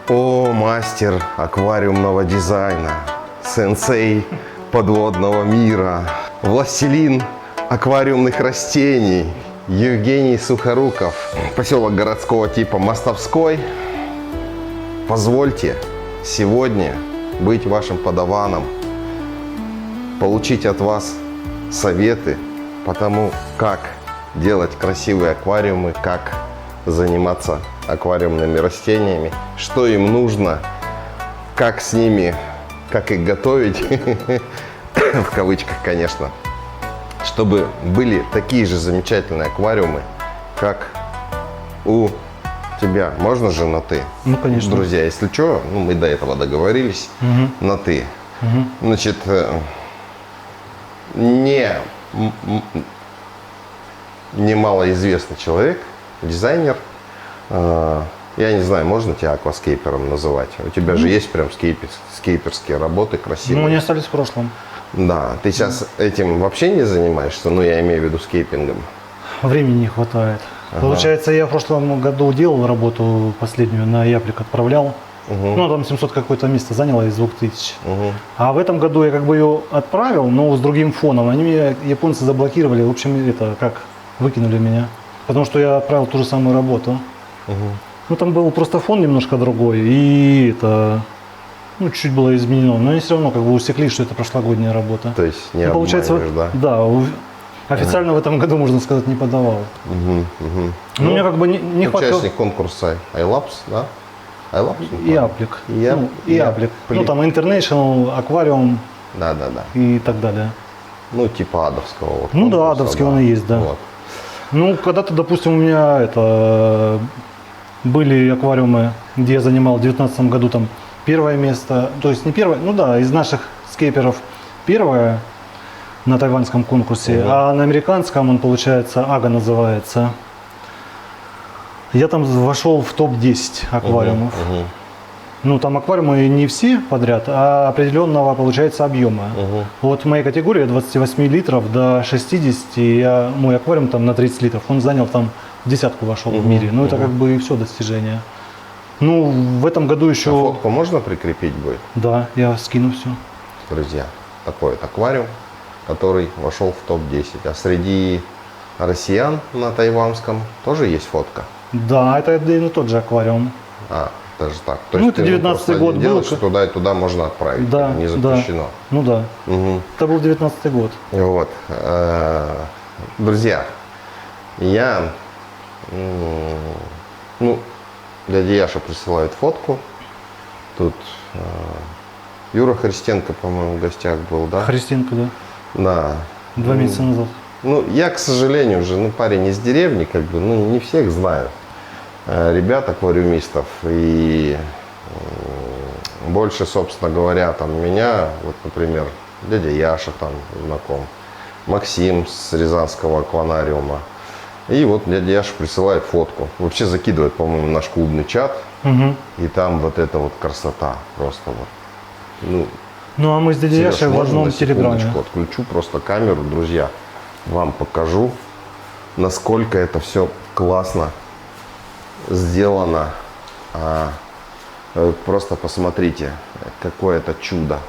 О, мастер аквариумного дизайна, сенсей подводного мира, властелин аквариумных растений Евгений Сухоруков, поселок городского типа Мостовской. Позвольте сегодня быть вашим подаваном, получить от вас советы по тому, как делать красивые аквариумы, как заниматься аквариумными растениями, что им нужно, как с ними, как их готовить, в кавычках, конечно, чтобы были такие же замечательные аквариумы, как у тебя. Можно же на «ты»? Ну, конечно. Друзья, если что, ну, мы до этого договорились, на «ты». Значит, немалоизвестный человек, дизайнер. Я не знаю, можно тебя акваскейпером называть? У тебя же есть прям скейперские работы красивые. Ну, они остались в прошлом. Да, ты сейчас этим вообще не занимаешься? Ну, я имею в виду скейпингом. Времени не хватает. Получается, я в прошлом году делал работу последнюю, на Яплик отправлял. Ну, там 700 какое-то место заняло из 2000. А в этом году я как бы ее отправил, но с другим фоном. Они меня, японцы, заблокировали. В общем, это как, выкинули меня. Потому что я отправил ту же самую работу. Ну, там был просто фон немножко другой. И это, ну, чуть-чуть было изменено. Но они все равно как бы усекли, что это прошлогодняя работа. То есть не ну, получается, да? Да. Официально в этом году, можно сказать, не подавал. Ну, мне как бы не хватило. Участник конкурса iLabs, да? iLabs? И Аплик. И Аплик. Ну, там International, Аквариум. Да. И так далее. Ну, типа адовского. Вот, ну да, адовский он и есть, да. Вот. Ну, когда-то, допустим, у меня это были аквариумы, где я занимал в 2019 году там первое место. То есть не первое, ну да, из наших скейперов первое на тайваньском конкурсе, а на американском он, получается, АГА называется. Я там вошел в топ-10 аквариумов. Ну, там аквариумы не все подряд, а определенного, получается, объема. Вот в моей категории от 28 литров до 60, мой аквариум там на 30 литров, он занял там десятку, вошел в мире. Ну, это как бы и все достижение. Ну, в этом году еще... А фотку можно прикрепить будет? Да, я скину все. Друзья, такой вот аквариум, который вошел в топ-10. А среди россиян на тайванском тоже есть фотка? Да, это один и тот же аквариум. Даже так. То ну, есть это 19-й год был. Что туда и туда можно отправить. Да, не запрещено. Да. Ну да. Это был 19-й год. Вот. Друзья, я... Ну, дядя Яша присылает фотку. Тут Юра Христенко, по-моему, в гостях был, да? Христенко, да. Да. 2 месяца назад. Ну, я, к сожалению, уже, парень из деревни, как бы, не всех знаю. Ребят, аквариумистов, и больше, собственно говоря, там меня, вот, например, дядя Яша там знаком, Максим с Рязанского акванариума. И вот дядя Яша присылает фотку. Вообще закидывает, по-моему, наш клубный чат. И там вот эта вот красота просто вот. Ну а мы с дядей Яшей в одном телеграме. Отключу просто камеру, друзья. Вам покажу, насколько это все классно сделано. Просто посмотрите, какое это чудо.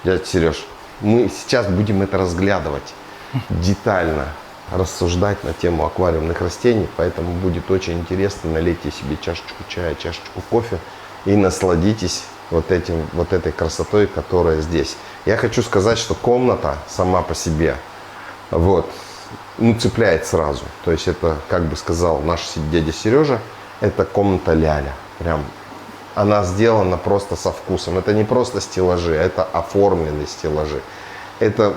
Дядя Сереж, мы сейчас будем это разглядывать детально, рассуждать на тему аквариумных растений, поэтому будет очень интересно. Налейте себе чашечку чая, чашечку кофе и насладитесь вот этой красотой, которая здесь. Я хочу сказать, что комната сама по себе цепляет сразу. То есть это, как бы сказал наш дядя Сережа, это комната ляля. Прям она сделана просто со вкусом. Это не просто стеллажи, это оформленные стеллажи. Это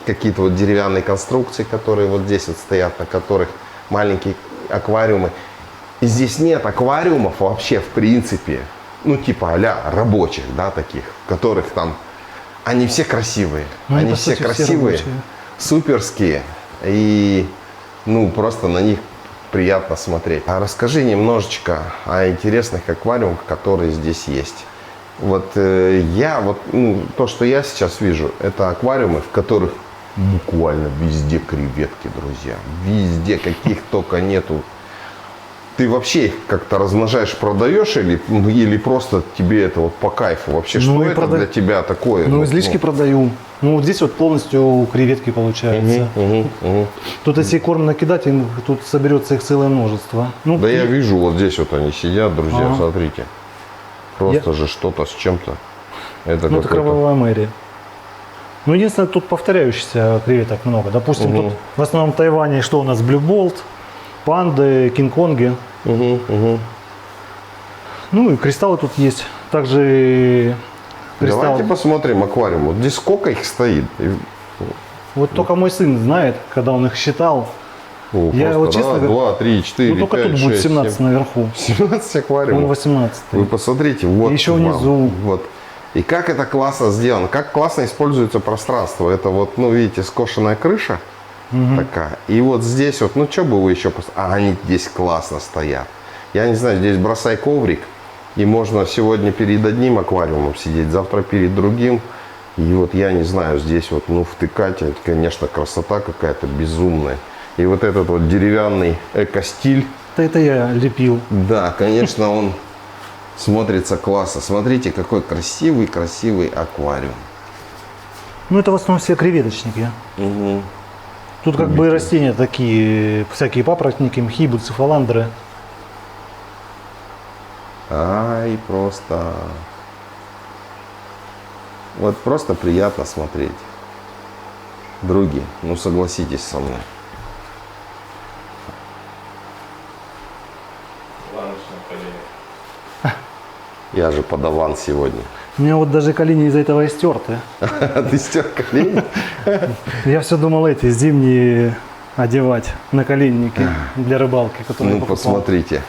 какие-то вот деревянные конструкции, которые вот здесь вот стоят, на которых маленькие аквариумы. И здесь нет аквариумов вообще в принципе, ну типа а-ля рабочих, да, таких, которых там, они все красивые. Они все красивые, суперские. И просто на них приятно смотреть. А расскажи немножечко о интересных аквариумах, которые здесь есть. То, что я сейчас вижу, это аквариумы, в которых Буквально везде креветки, друзья. Везде, каких только нету. Ты вообще их как-то размножаешь, продаешь или просто тебе это вот по кайфу? Вообще, Ну что и это для тебя такое? Ну, Вот, излишки продаю. Ну, вот здесь вот полностью креветки получаются. Тут если корм накидать, им тут соберется их целое множество. Ну, Да я вижу, вот здесь вот они сидят, друзья, Ага. смотрите. Просто же что-то с чем-то. Это ну, это какой-то... кровавая мэрия. Ну, единственное, тут повторяющихся креветок много. Допустим, тут в основном в Тайване что у нас? Blue Bolt, панды, кинг-конги. Ну, и кристаллы тут есть. Также кристалл. Давайте посмотрим аквариум. Вот здесь сколько их стоит? Вот только мой сын знает, когда он их считал. О, Я просто вот честно раз, говоря, два, три, четыре, Ну, только 5, тут будет 6, 17 7. наверху. 17 Он аквариумов. 18. Вы посмотрите, вот И еще вам. внизу. Вот. И как это классно сделано, как классно используется пространство. Это вот, ну, видите, скошенная крыша такая. И вот здесь вот, ну, что бы вы еще... А они здесь классно стоят. Я не знаю, здесь бросай коврик, и можно сегодня перед одним аквариумом сидеть, завтра перед другим. И вот я не знаю, здесь вот, ну, втыкать, это, конечно, красота какая-то безумная. И вот этот вот деревянный эко-стиль, Это я лепил. да, конечно, он смотрится классно. Смотрите, какой красивый аквариум. Ну, это в основном все креветочники. Тут как бы растения такие, всякие папоротники, мхи, буцефаландры. Ай, просто... Вот просто приятно смотреть. Други, ну согласитесь со мной. Я же подаван сегодня. У меня вот даже колени из-за этого истерты. Ты стер колени? Я все думал эти зимние одевать наколенники для рыбалки, которые Ну покупал. посмотрите.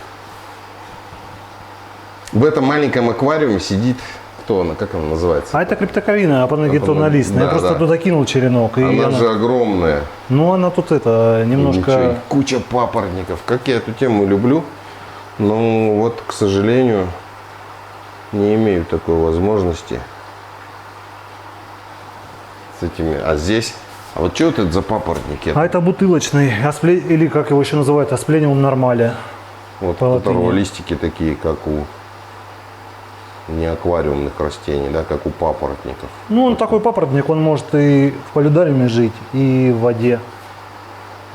В этом маленьком аквариуме сидит, кто она, как она называется? А это криптоковина, апанагетонолистная. Да, Я просто да. туда кинул черенок. И Она же огромная. Ну, она тут это, Ничего, немножко... и куча папоротников. Как я эту тему люблю. Но вот, к сожалению, не имею такой возможности с этими. А здесь, а вот что это за папоротники? А это бутылочный, или как его еще называют, асплениум нормале. Вот по у которого латыни. листики такие, как у не аквариумных растений, да, как у папоротников. Ну, он такой папоротник, он может и в полюдариуме жить, и в воде.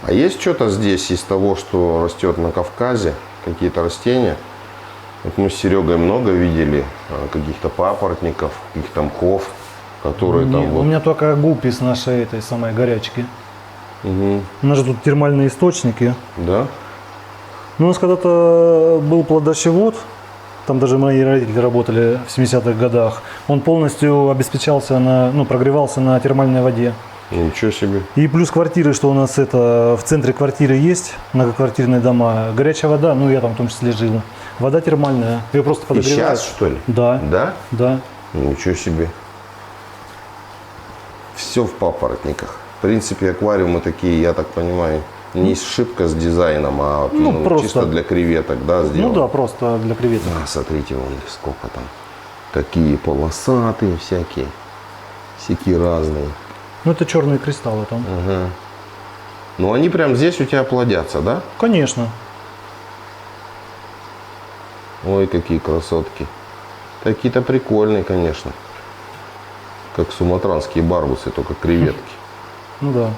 А есть что-то здесь из того, что растет на Кавказе, какие-то растения? Вот мы с Серегой много видели каких-то папоротников, каких-то мхов, которые Не, там у вот... меня только гуппи с нашей этой самой горячки. Мгм. У нас же тут термальные источники. Да? Ну, у нас когда-то был плодовщевод, там даже мои родители работали в 70-х годах. Он полностью обеспечался, прогревался на термальной воде. Ничего себе. И плюс квартиры, что у нас это в центре квартиры есть, многоквартирные дома, горячая вода, ну я там в том числе жил. Вода термальная, ее просто И подогревают. сейчас, что ли? Да, Да? да. Ничего себе. Все в папоротниках. В принципе, аквариумы такие, я так понимаю, не шибко с дизайном, а вот, Ну, просто. чисто для креветок, да, сделано? Ну да, просто для креветок. А, смотрите, вон их сколько там. Такие полосатые всякие. Всякие разные. Ну это черные кристаллы там. Ага. Ну, они прям здесь у тебя плодятся, да? Конечно. Ой, какие красотки. Такие-то прикольные, конечно. Как суматранские барбусы, только креветки. Ну да.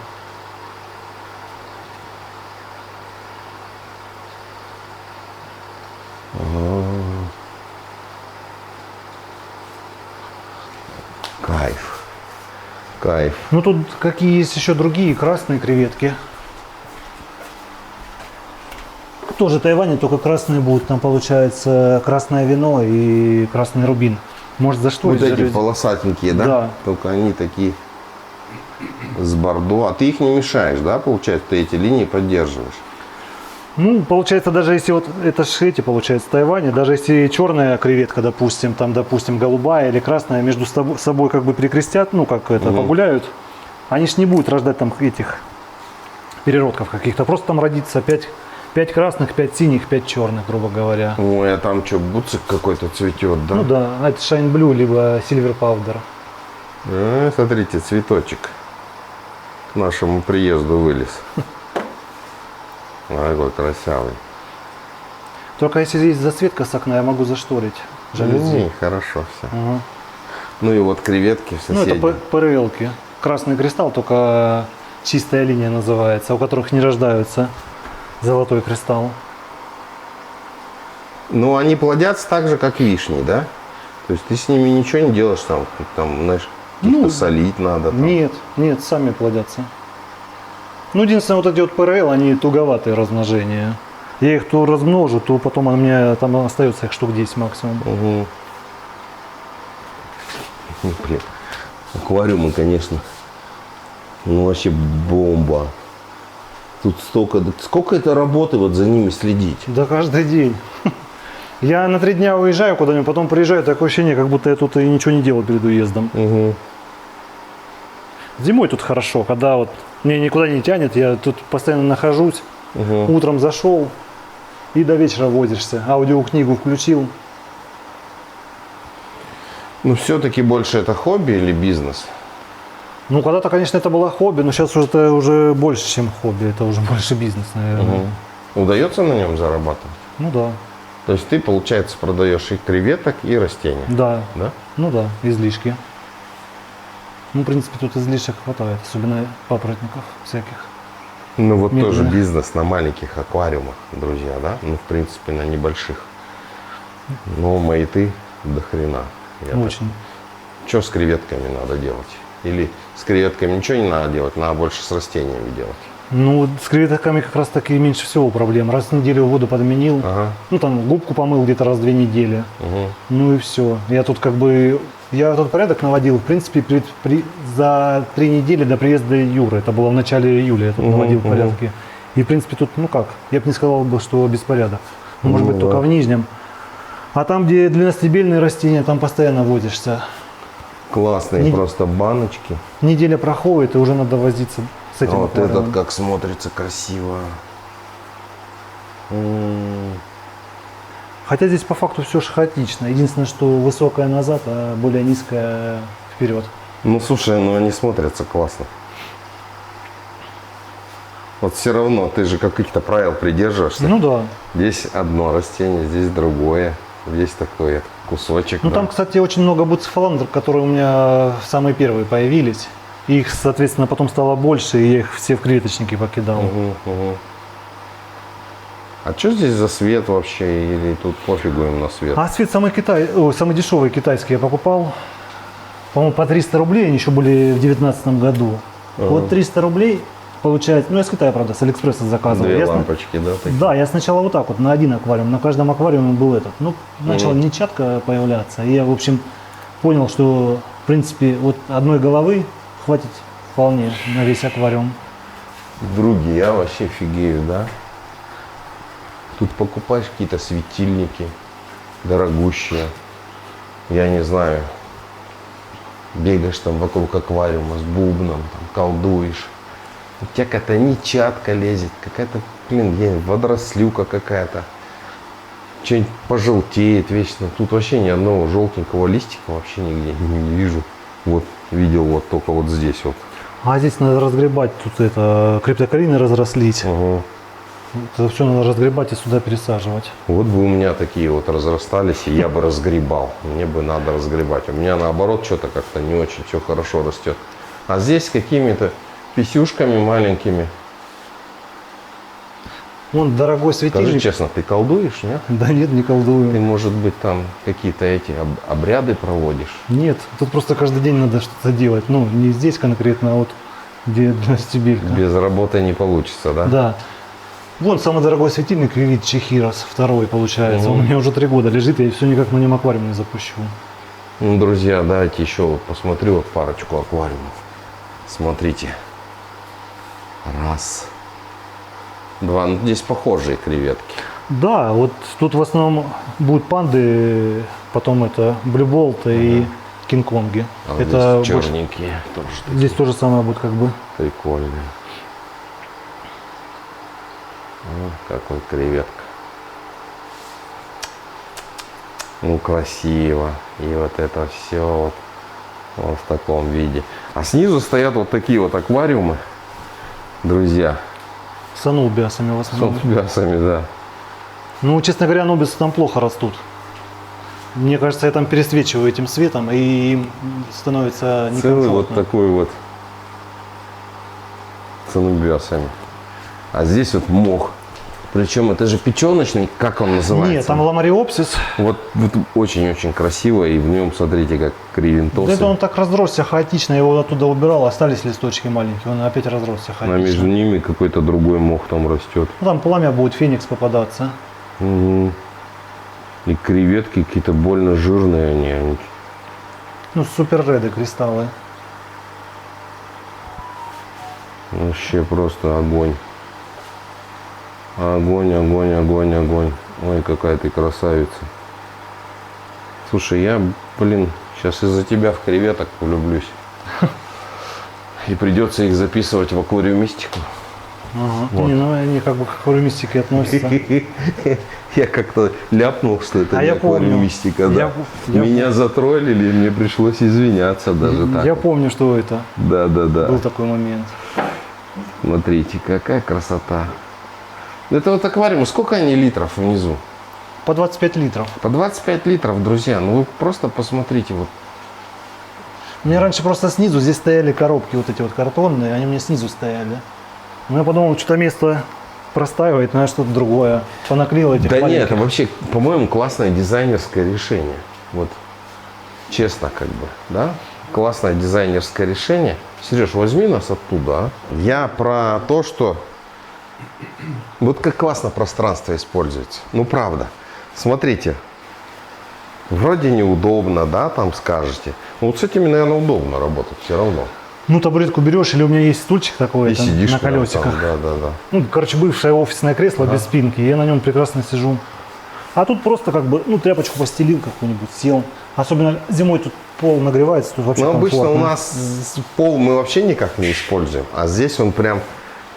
Кайф. Кайф. Ну тут какие есть еще другие красные креветки. Тоже Тайвань, только красные будут. Там получается красное вино и красный рубин. Может за что? Вот из-за эти людей? полосатенькие, да? Да. Только они такие с бордо. А ты их не мешаешь, да, получается? Ты эти линии поддерживаешь. Ну, получается, даже если вот это ж эти, получается, в Тайване, даже если черная креветка, допустим, там, допустим, голубая или красная, между собой как бы перекрестят, ну, как это, погуляют, они ж не будут рождать там этих переродков каких-то. Просто там родится 5 красных, 5 синих, 5 черных, грубо говоря. Ой, а там что, буцик какой-то цветет, да? Ну да, это Shine Blue, либо Silver Powder. Смотрите, цветочек. к нашему приезду вылез. Какой красивый. Только если есть засветка с окна, я могу зашторить жалюзи. Не, хорошо все. Ага. Ну и вот креветки в Ну, это соседней. ПРЛки. Красный кристалл, только чистая линия называется, у которых не рождаются. Золотой кристалл. Ну, они плодятся так же, как вишни, да? То есть ты с ними ничего не делаешь, там знаешь, Ну, солить надо. Там. Нет, сами плодятся. Ну, единственное, вот эти вот ПРЛ, они туговатые размножения. Я их то размножу, то потом у меня там остается их штук 10 максимум. Угу. Блин, аквариумы, конечно, ну вообще бомба. Тут сколько это работы вот за ними следить. Да каждый день. Я на 3 дня уезжаю куда-нибудь, потом приезжаю, такое ощущение, как будто я тут и ничего не делал перед уездом. Угу. Зимой тут хорошо, когда вот мне никуда не тянет, я тут постоянно нахожусь, Угу. утром зашел и до вечера возишься. Аудиокнигу включил. Ну все-таки больше это хобби или бизнес? Ну, когда-то, конечно, это было хобби, но сейчас уже это уже больше, чем хобби, это уже больше бизнес, наверное. Угу. Удается на нем зарабатывать? Ну да, То есть ты, получается, продаешь и креветок, и растения, да, да? ну да, излишки. Ну, в принципе, тут излишек хватает, особенно папоротников всяких. Ну вот тоже Медленных. бизнес на маленьких аквариумах, друзья, да? Ну, в принципе, на небольших. Но маяты до хрена. Очень. Что с креветками надо делать? Или с креветками ничего не надо делать, надо больше с растениями делать? Ну, с креветками как раз таки меньше всего проблем. Раз в неделю воду подменил, Ага. ну там губку помыл где-то раз в 2 недели. Угу. Ну и все. Я тут я тут порядок наводил, в принципе, за 3 недели до приезда Юры. Это было в начале июля, я тут наводил порядки. И, в принципе, тут, ну как, я бы не сказал, что беспорядок. Ну, может быть, только в нижнем. А там, где длинностебельные растения, там постоянно водишься. Классные Не- просто баночки. Неделя проходит, и уже надо возиться с этим. Вот аквариумом. этот как смотрится красиво. Хотя здесь по факту все же хаотично. Единственное, что высокая назад, а более низкая вперед. Ну слушай, ну они смотрятся классно. Вот все равно, ты же каких-то правил придерживаешься. Ну да. Здесь одно растение, здесь другое. Здесь такой кусочек. Ну да. там, кстати, очень много буцефаландр, которые у меня самые первые появились. Их, соответственно, потом стало больше, и я их все в клеточники покидал. Мгм, мгм. А что здесь за свет вообще? Или тут пофигу им на свет? А свет самый дешевый китайский я покупал. По-моему, по 300 рублей, они еще были в 2019 году. Вот 300 рублей получается, ну я с Китая, правда, с Алиэкспресса заказывал. Две Я лампочки, да? такие? Да, я сначала вот так вот, на один аквариум, на каждом аквариуме был этот. Ну, начала нечатка появляться, и я, в общем, понял, что, в принципе, вот одной головы хватит вполне на весь аквариум. Други, я вообще фигею, да? Тут покупаешь какие-то светильники дорогущие. Я не знаю. Бегаешь там вокруг аквариума с бубном, там, колдуешь. У тебя какая-то нечатка лезет, какая-то, водорослюка какая-то. Что-нибудь пожелтеет вечно. Тут вообще ни одного желтенького листика вообще нигде не вижу. Вот видел вот только вот здесь вот. А здесь надо разгребать, тут это, криптокарины разрослись. Ага. Это все надо разгребать и сюда пересаживать. Вот бы у меня такие вот разрастались, и я бы разгребал. Мне бы надо разгребать. У меня наоборот что-то как-то не очень все хорошо растет. А здесь с какими-то писюшками маленькими. Вон дорогой Скажи светильник. честно, ты колдуешь, нет? Да нет, не колдую. Ты, может быть, там какие-то эти обряды проводишь? Нет, тут просто каждый день надо что-то делать. Ну, не здесь конкретно, а вот где стебелька. Без работы не получится, да? Да. Вон самый дорогой светильник Vivit Chihirос, второй получается. Он у меня уже 3 года лежит, я все никак на нем аквариум не запущу. Ну, друзья, давайте еще вот посмотрю вот парочку аквариумов. Смотрите. Раз. Два. Ну, здесь похожие креветки. Да, вот тут в основном будут панды, потом это блюболт и кинг-конги. А Это здесь больше- черненькие тоже такие Здесь то же самое будет как бы. прикольные. Какой креветка. Ну, красиво. И вот это все вот в таком виде. А снизу стоят вот такие вот аквариумы. друзья. С анубиасами в С основном. анубиасами, да. Ну, честно говоря, анубисы там плохо растут. Мне кажется, я там пересвечиваю этим светом, и им становится некомфортно. Целый вот такой вот с анубиасами. А здесь вот мох. Причем это же печеночный, как он называется? Нет, там ламариопсис. Вот очень-очень красиво, и в нем, смотрите, как кривинтосы. Да это он так разросся хаотично, я его оттуда убирал, остались листочки маленькие, он опять разросся А хаотично. между ними какой-то другой мох там растет. Ну, там пламя будет феникс попадаться. Угу. И креветки какие-то больно жирные они. Ну, супер реды кристаллы. Вообще просто огонь. Огонь, огонь, огонь, огонь. Ой, какая ты красавица. Слушай, я, сейчас из-за тебя в креветок влюблюсь. И придется их записывать в аквариумистику. Ага. Вот. Не, ну они как бы к аквариумистике относятся. Я как-то ляпнул, что это А не я помню. аквариумистика, да. Я Меня затроллили, и мне пришлось извиняться даже так. Я помню, что это. Да, да, да. Был такой момент. Смотрите, какая красота. Это вот аквариум, сколько они литров внизу? По 25 литров. По 25 литров, друзья. Ну вы просто посмотрите. Вот. У меня раньше просто снизу здесь стояли коробки вот эти вот картонные, они у меня снизу стояли. Но я подумал, что-то место простаивает, надо что-то другое. Понаклеил этих Да нет, маленьких. это вообще, по-моему, классное дизайнерское решение. Вот, честно как бы, да? Классное дизайнерское решение. Сереж, возьми нас оттуда, а? Я про то, что вот как классно пространство используется. Ну, правда. Смотрите, вроде неудобно, да, там скажете. Но вот с этими, наверное, удобно работать все равно. Ну, табуретку берешь, или у меня есть стульчик такой И там, сидишь на прям колесиках. там, да, да, да. Ну, короче, бывшее офисное кресло без спинки, я на нем прекрасно сижу. А тут просто как бы, ну, тряпочку постелил какую-нибудь, сел. Особенно зимой тут пол нагревается, тут вообще Ну, обычно комфортно. у нас пол мы вообще никак не используем, а здесь он прям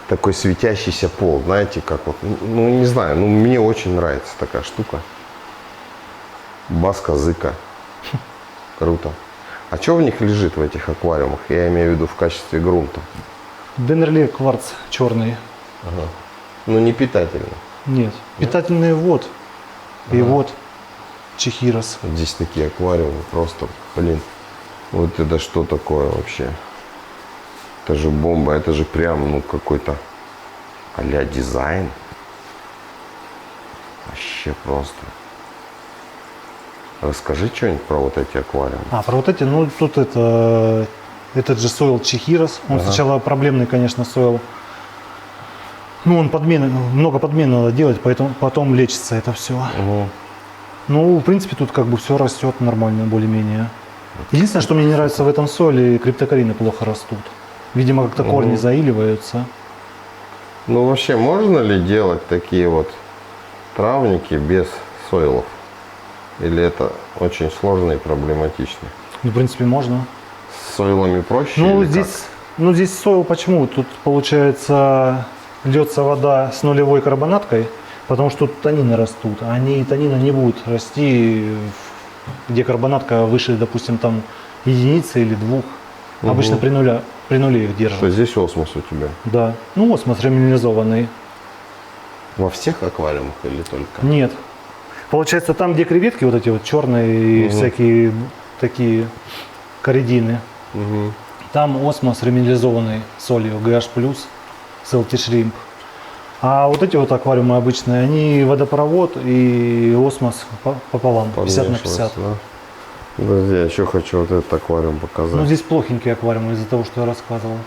такой светящийся пол, знаете, как вот, ну, не знаю, ну, мне очень нравится такая штука. Бас-козыка. Круто. А что в них лежит, в этих аквариумах? Я имею в виду в качестве грунта. Денерли кварц черный. Ну, не питательно. Нет. Питательный вод. И вот чехирос. Вот здесь такие аквариумы просто, вот это что такое вообще? Это же бомба, это же прям, ну, какой-то а-ля дизайн. Вообще просто. Расскажи что-нибудь про вот эти аквариумы. А, про вот эти, ну, тут этот же сойл чехирос. Он сначала проблемный, конечно, сойл. Ну, он много подмен надо делать, поэтому потом лечится это все. Угу. Ну, в принципе, тут как бы все растет нормально, более-менее. Единственное, что мне не нравится в этом сойле, криптокарины плохо растут. Видимо, как-то корни заиливаются. Ну, вообще, можно ли делать такие вот травники без сойлов? Или это очень сложно и проблематично? Ну, в принципе, можно. С сойлами проще? Ну, или здесь, ну, здесь сойл почему? Тут, получается, льется вода с нулевой карбонаткой, потому что тут танины растут. А танины не будут расти, где карбонатка выше, допустим, там единицы или двух. Обычно при нуле их как? держат. Что здесь осмос у тебя? Да. Ну, осмос реминерализованный. Во всех аквариумах или только? Нет. Получается, там, где креветки, вот эти вот черные и всякие такие коридины, Угу. там осмос реминерализованный солью GH+, Salty Shrimp. А вот эти вот аквариумы обычные, они водопровод и осмос пополам, 50 на 50. Да? Подожди, я еще хочу вот этот аквариум показать. Ну, здесь плохенький аквариум из-за того, что я рассказывал.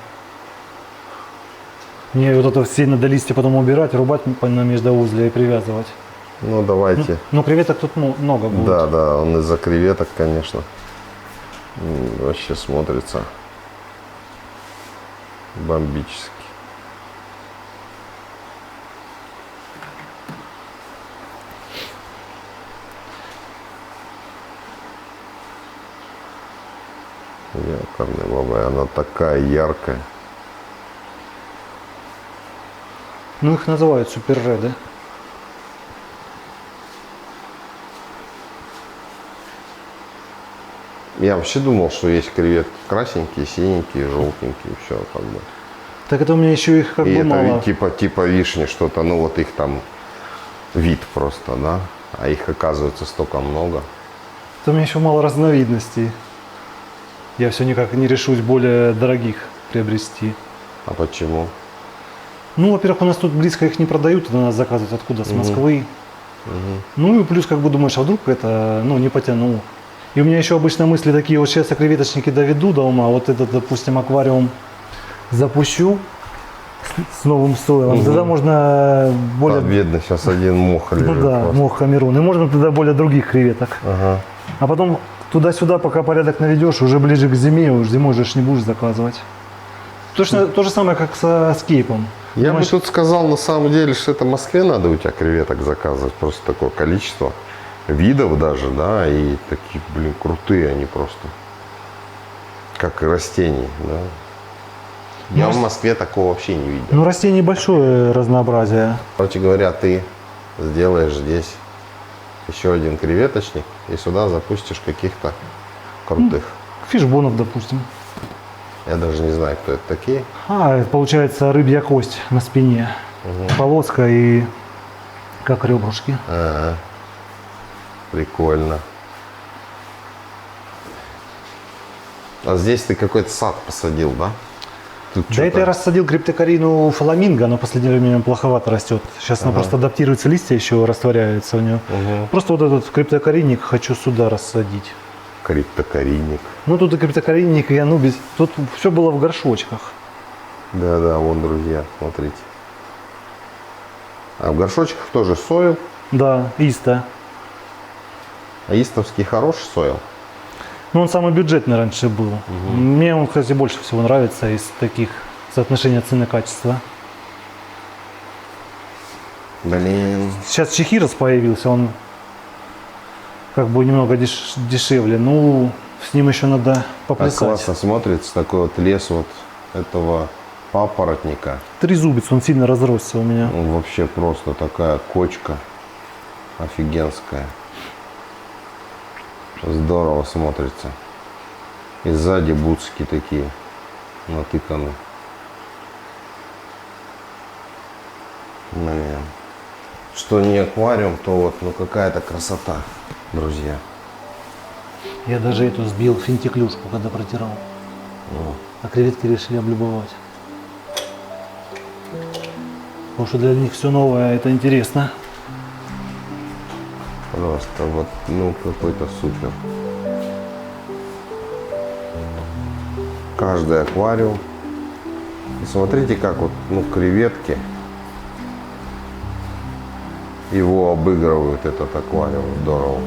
Мне вот это все надо листья потом убирать, рубать на междоузле и привязывать. Ну, давайте. Ну, креветок тут много будет. Да, да, он из-за креветок, конечно, вообще смотрится бомбически. Якорная баба, она такая яркая. Ну, их называют суперреды. Я вообще думал, что есть креветки красненькие, синенькие, желтенькие, все как бы. Так это у меня еще их как И бы это мало. типа вишни что-то, ну вот их там вид просто, да? А их оказывается столько много. Это у меня еще мало разновидностей. Я все никак не решусь более дорогих приобрести. А почему? Ну, во-первых, у нас тут близко их не продают, это надо заказывать откуда? С Москвы. Ну и плюс, как бы думаешь, а вдруг это, ну, не потяну. И у меня еще обычно мысли такие, вот сейчас я креветочники доведу до ума, вот этот, допустим, аквариум запущу с новым стойлом, тогда можно более... Там видно, сейчас один мох лежит. Ну да, просто. мох Камерун. И можно тогда более других креветок. Ага. А потом туда-сюда, пока порядок наведешь, уже ближе к зиме, уж зимой же ж не будешь заказывать. Точно то же самое, как со скейпом. Я бы Думаешь, тут сказал, на самом деле, что это в Москве надо у тебя креветок заказывать. Просто такое количество видов даже, да, и такие, блин, крутые они просто. Как и растений, да. Я Ну, в Москве такого вообще не видел. ну, растений большое разнообразие. Короче говоря, ты сделаешь здесь еще один креветочник и сюда запустишь каких-то крутых. Фишбонов, допустим. Я даже не знаю, кто это такие. А, это получается рыбья кость на спине. Полоска и как ребрышки. Ага. Прикольно. А здесь ты какой-то сад посадил, да? Тут Да это я рассадил криптокарину фламинго, но в последнее время плоховато растет. Сейчас она просто адаптируется, листья еще растворяются у нее. Просто вот этот криптокаринник хочу сюда рассадить. Криптокаринник. Ну тут и криптокаринник, и анубис. Тут все было в горшочках. Да-да, вон, друзья, смотрите. А в горшочках тоже сойл. Да, иста. А истовский хороший сойл. Ну он самый бюджетный раньше был. Мне он, кстати, больше всего нравится из таких соотношения цены-качества. Блин. Сейчас Чехирос появился, он как бы немного дешевле. Ну, с ним еще надо Так поплясать. классно смотрится такой вот лес вот этого папоротника. Трезубец, он сильно разросся у меня. Он вообще просто такая кочка офигенская. Здорово смотрится. И сзади буцки такие натыканы. Блин. Что не аквариум, то вот, ну какая-то красота, друзья. Я даже эту сбил финтиклюшку, когда протирал. А креветки решили облюбовать. Потому что для них все новое, это интересно. Просто вот, ну какой-то супер. Каждый аквариум. И смотрите, как вот, ну, креветки его обыгрывают, этот аквариум. Здорово.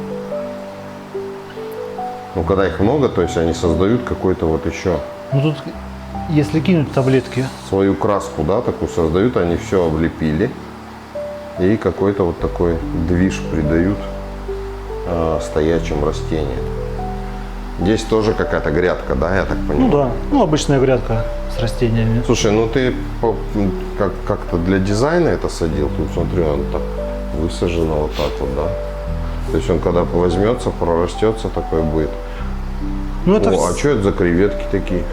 Ну, когда их много, то есть они создают какой-то вот еще Ну тут, если кинуть таблетки, свою краску, да, такую создают, они все облепили. И какой-то вот такой движ придают стоячим растениям. Здесь тоже какая-то грядка, да, я так понимаю? ну да, ну обычная грядка с растениями. Слушай, ну ты как-то для дизайна это садил? Тут смотри, он так высажено вот так вот, да? То есть он когда возьмется, прорастется, такой будет. Ну это О, а что это за креветки такие?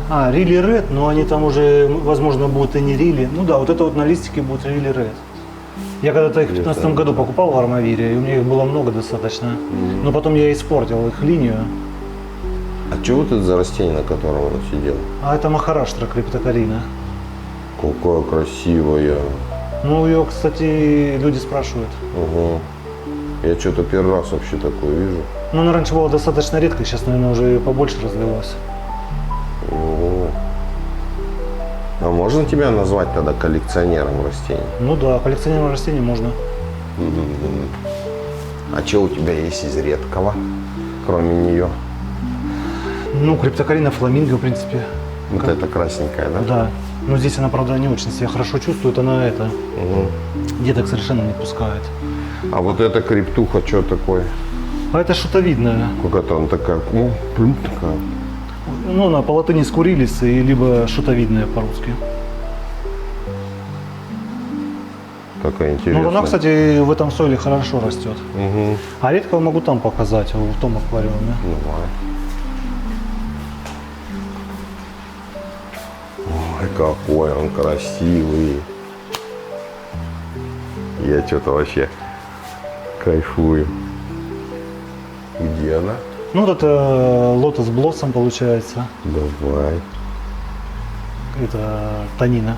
Рили Ред, но они там уже, возможно, будут и не Рили. Ну да, вот это вот на листике будет Рили Ред. Я когда-то их в 2015 году покупал в Армавире, и у меня их было много достаточно. Но потом я испортил их линию. А что вот это за растение, на котором он сидел? А это Махараштра криптокарина. Какое красивое. Ну ее, кстати, люди спрашивают. Угу. Я что-то первый раз вообще такое вижу. Ну она раньше была достаточно редкой, сейчас, наверное, уже побольше развелась. О. А можно тебя назвать тогда коллекционером растений? Ну да, коллекционировать растений можно. А что у тебя есть из редкого, кроме нее? Ну, криптокарина фламинго, в принципе. Вот эта красненькая, да? Да. Но здесь она, правда, не очень себя хорошо чувствует, она это деток совершенно не пускает. А вот эта криптуха, что такое? А это шутовидная. Какая-то она такая, ну, блин, такая. Ну, она по латыни скурились, и либо шутовидная по-русски. Какая интересная. Ну, она, кстати, в этом сойле хорошо растет. Угу. А редко могу там показать, в том аквариуме. Давай. Ой. Ой, какой он красивый. Я что-то вообще кайфую. Где она? Ну, вот это Lotus Blossom получается. Давай. Это Танина.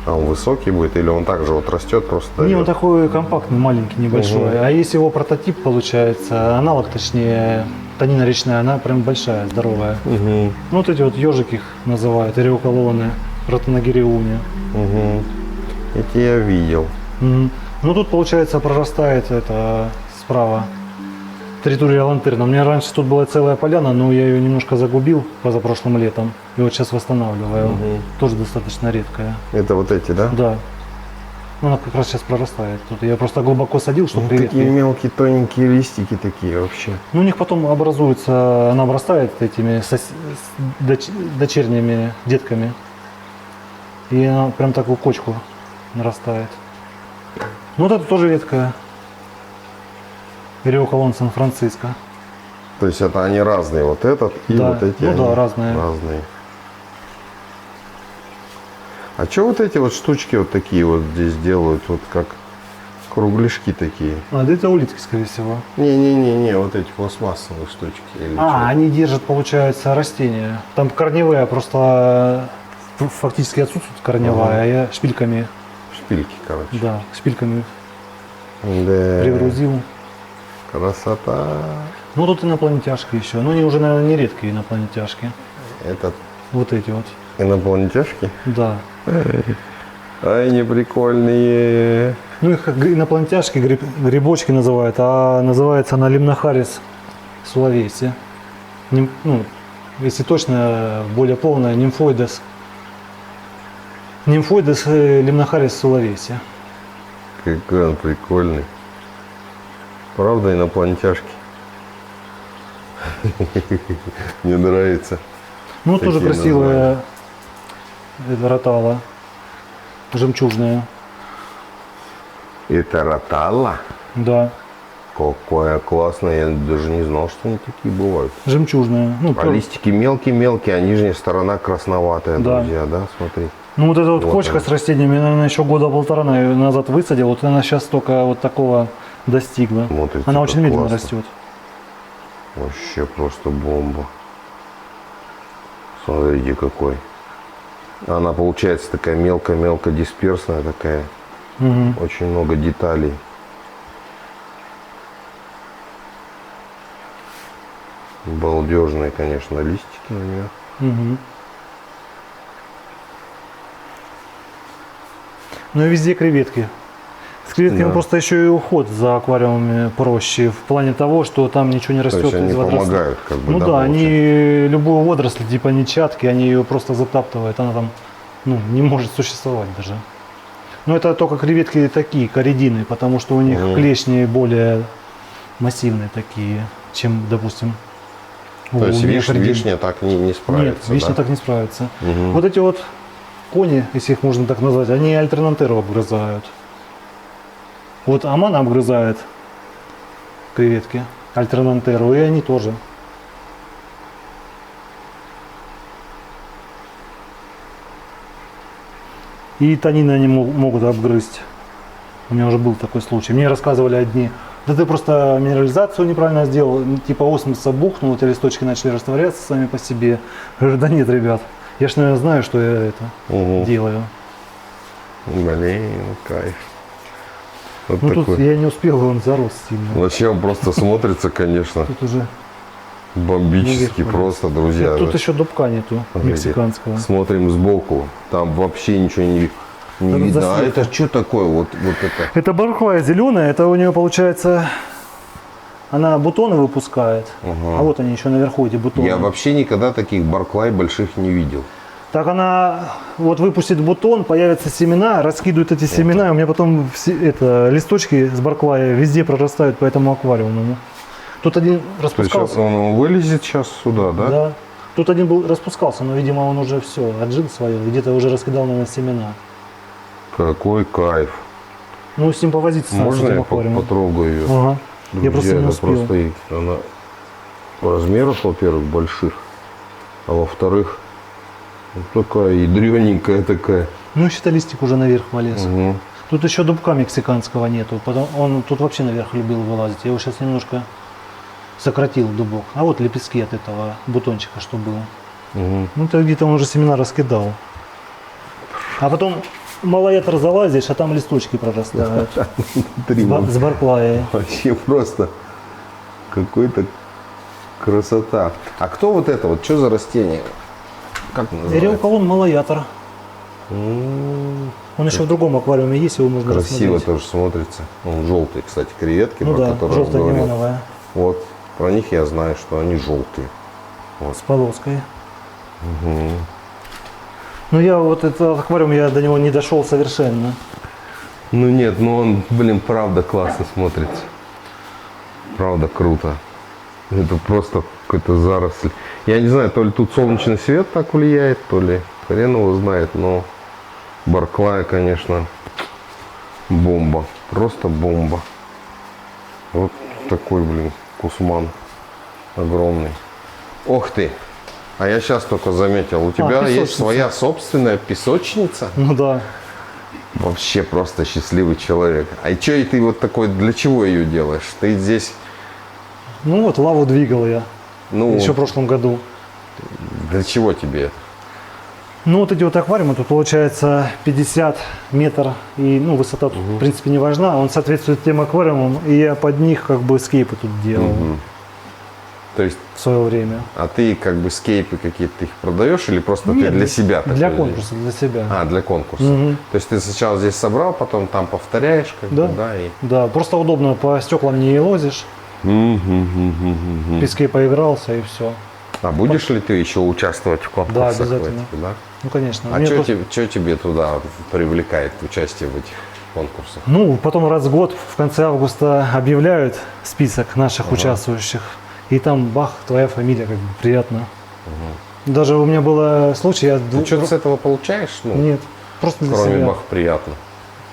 А он высокий будет или он также вот растет просто? Не, он дает? такой компактный, маленький, небольшой. Мгм. А есть его прототип, получается, аналог, точнее, Танина речная, она прям большая, здоровая. Мгм. Ну, вот эти вот ежики их называют, реоколоны, ротоногириуни. Мгм. Эти я видел. Мгм. Ну, тут, получается, прорастает это справа территория лантерна. У меня раньше тут была целая поляна, но я ее немножко загубил позапрошлым летом. И вот сейчас восстанавливаю. Мгм. Тоже достаточно редкая. Это вот эти, да? Да. Ну, она как раз сейчас прорастает. Тут я просто глубоко садил, чтобы Ну, креветки. такие мелкие тоненькие листики такие вообще. Ну, у них потом образуется, она обрастает этими дочерними детками. И она прям такую кочку нарастает. Ну, вот это тоже редкая. Реоколон Сан-Франциско. То есть это они разные, вот этот и Да. вот эти. Ну да, они разные. Разные. А что вот эти вот штучки вот такие вот здесь делают, вот как кругляшки такие? А, да это улитки, скорее всего. Не, вот эти пластмассовые штучки. Или А, чё? они держат, получается, растения. Там корневые, просто фактически отсутствует корневая, а я шпильками, Шпильки, короче. да, шпильками Да. пригрузил. Красота. Ну, тут инопланетяшки еще. Ну, они уже, наверное, не редкие инопланетяшки. Это Вот эти вот. инопланетяшки? Да. Ай, не прикольные. Ну, их инопланетяшки, грибочки называют, а называется она Limnocharys sulavensis. Ну, если точно, более полная, Nymphoides. Nymphoides Limnocharys sulavensis. Какой он прикольный. Правда, инопланетяшки? Мне нравится. Ну, тоже Такие красивая ротала, жемчужная. Это роталла? Да, Какое классное. Я даже не знал, что они такие бывают. жемчужная. Ну, А листики мелкие-мелкие, а нижняя сторона красноватая, Да. друзья, да? Смотри. ну, вот эта вот Вот кочка она. с растениями, я, наверное, еще года полтора назад высадил. Вот она сейчас только вот такого достигла. Смотрите, Она как очень медленно классно. растет. Вообще просто бомба. Смотрите, какой. Она получается такая мелко-мелко дисперсная такая. Мгм. Очень много деталей. Балдежные, конечно, листики у нее. Мгм. Ну и везде креветки. С креветками Да. просто еще и уход за аквариумами проще. В плане того, что там ничего не То растет есть они из водорослей. помогают, как бы, Ну да, получать. они любую водоросль, типа нечатки, они ее просто затаптывают. Она там не может существовать даже. Но это только креветки такие, коридины, потому что у них Мгм. клешни более массивные такие, чем, допустим, То есть неокоридин. вишня так не справится, Нет, вишня да? так не справится. Мгм. Вот эти вот кони, если их можно так назвать, они альтернантеру обгрызают. Вот Амана обгрызает креветки, альтернантеру, и они тоже. И танины они могут обгрызть. У меня уже был такой случай. Мне рассказывали одни, да ты просто минерализацию неправильно сделал, типа осмоса бухнул, эти листочки начали растворяться сами по себе. Я говорю, да нет, ребят, я ж, наверное, знаю, что я это Мгм. делаю. Блин, кайф. Вот Ну такой. тут я не успел, он зарос сильно. Вообще он просто смотрится, конечно, Тут уже бомбически наверх просто, друзья. тут еще дубка нету Смотрите. мексиканского. Смотрим сбоку, там вообще ничего не Это видно. А засвета. это что такое? Вот это. Это бархвая зеленая, это у нее получается, она бутоны выпускает, Ага. а вот они еще наверху эти бутоны. Я вообще никогда таких барклай больших не видел. Так она вот выпустит бутон, появятся семена, раскидывают эти семена, и у меня потом листочки с барклая везде прорастают по этому аквариуму. Тут один То есть распускался. сейчас он вылезет сейчас сюда, да? Да. Тут один был распускался, но, видимо, он уже все, отжил свое, где-то уже раскидал, наверное, семена. Какой кайф. Ну, с ним повозиться надо, с Можно этим я аквариумом. потрогаю ее? Ага. Я просто не это успел. просто она размеров, во-первых, больших, а во-вторых, Вот такая ядрененькая такая. Ну, щитолистик уже наверх полез. Угу. Тут еще дубка мексиканского нету. Он тут вообще наверх любил вылазить. Я его сейчас немножко сократил дубок. А вот лепестки от этого бутончика, что было. Угу. Ну, это где-то он уже семена раскидал. А потом малоятр залазишь, а там листочки прорастают. С барклая. Вообще просто какой-то красота. А кто вот это? Вот что за растение? Как называется? Эреуколон малоятр. Он еще в другом аквариуме есть, его можно Красиво рассмотреть. тоже смотрится. Он желтый, кстати, креветки, Ну про да, которые он говорил. желто-неоновая, Вот, про них я знаю, что они желтые. с полоской. Ну я вот этот аквариум, я до него не дошел совершенно. Ну нет, ну он, блин, правда классно смотрится. Правда круто. Это просто какой-то заросль. Я не знаю, то ли тут солнечный свет так влияет, то ли хрен его знает, но Барклая, конечно, бомба. Просто бомба. Вот такой, блин, кусман огромный. Ох ты! А я сейчас только заметил, у тебя есть песочница. своя собственная песочница? Ну да. Вообще просто счастливый человек. А что и ты вот такой, для чего ее делаешь? Ты здесь, Ну вот лаву двигал я ну, еще в прошлом году. для чего тебе это? Ну вот эти вот аквариумы, тут получается 50 метров, и ну высота тут в принципе не важна, он соответствует тем аквариумам, и я под них как бы скейпы тут делал То есть, в свое время. а ты как бы скейпы какие-то ты их продаешь или просто ты для себя такой Для делаешь? конкурса, для себя. А, для конкурса. То есть ты сначала здесь собрал, потом там повторяешь, как Да. бы, да, и... Да, просто удобно, по стеклам не лозишь, в песке поигрался и все. А будешь ли ты еще участвовать в конкурсах? Да, обязательно. в этих, да? Ну конечно. А Мне что просто- тебе туда привлекает участие в этих конкурсах? Ну, потом раз в год, в конце августа объявляют список наших участвующих. И там бах, твоя фамилия, как бы приятно. Даже у меня был случай, я... Ты что-то с этого получаешь? Ну, Нет, просто для кроме себя. бах, приятно.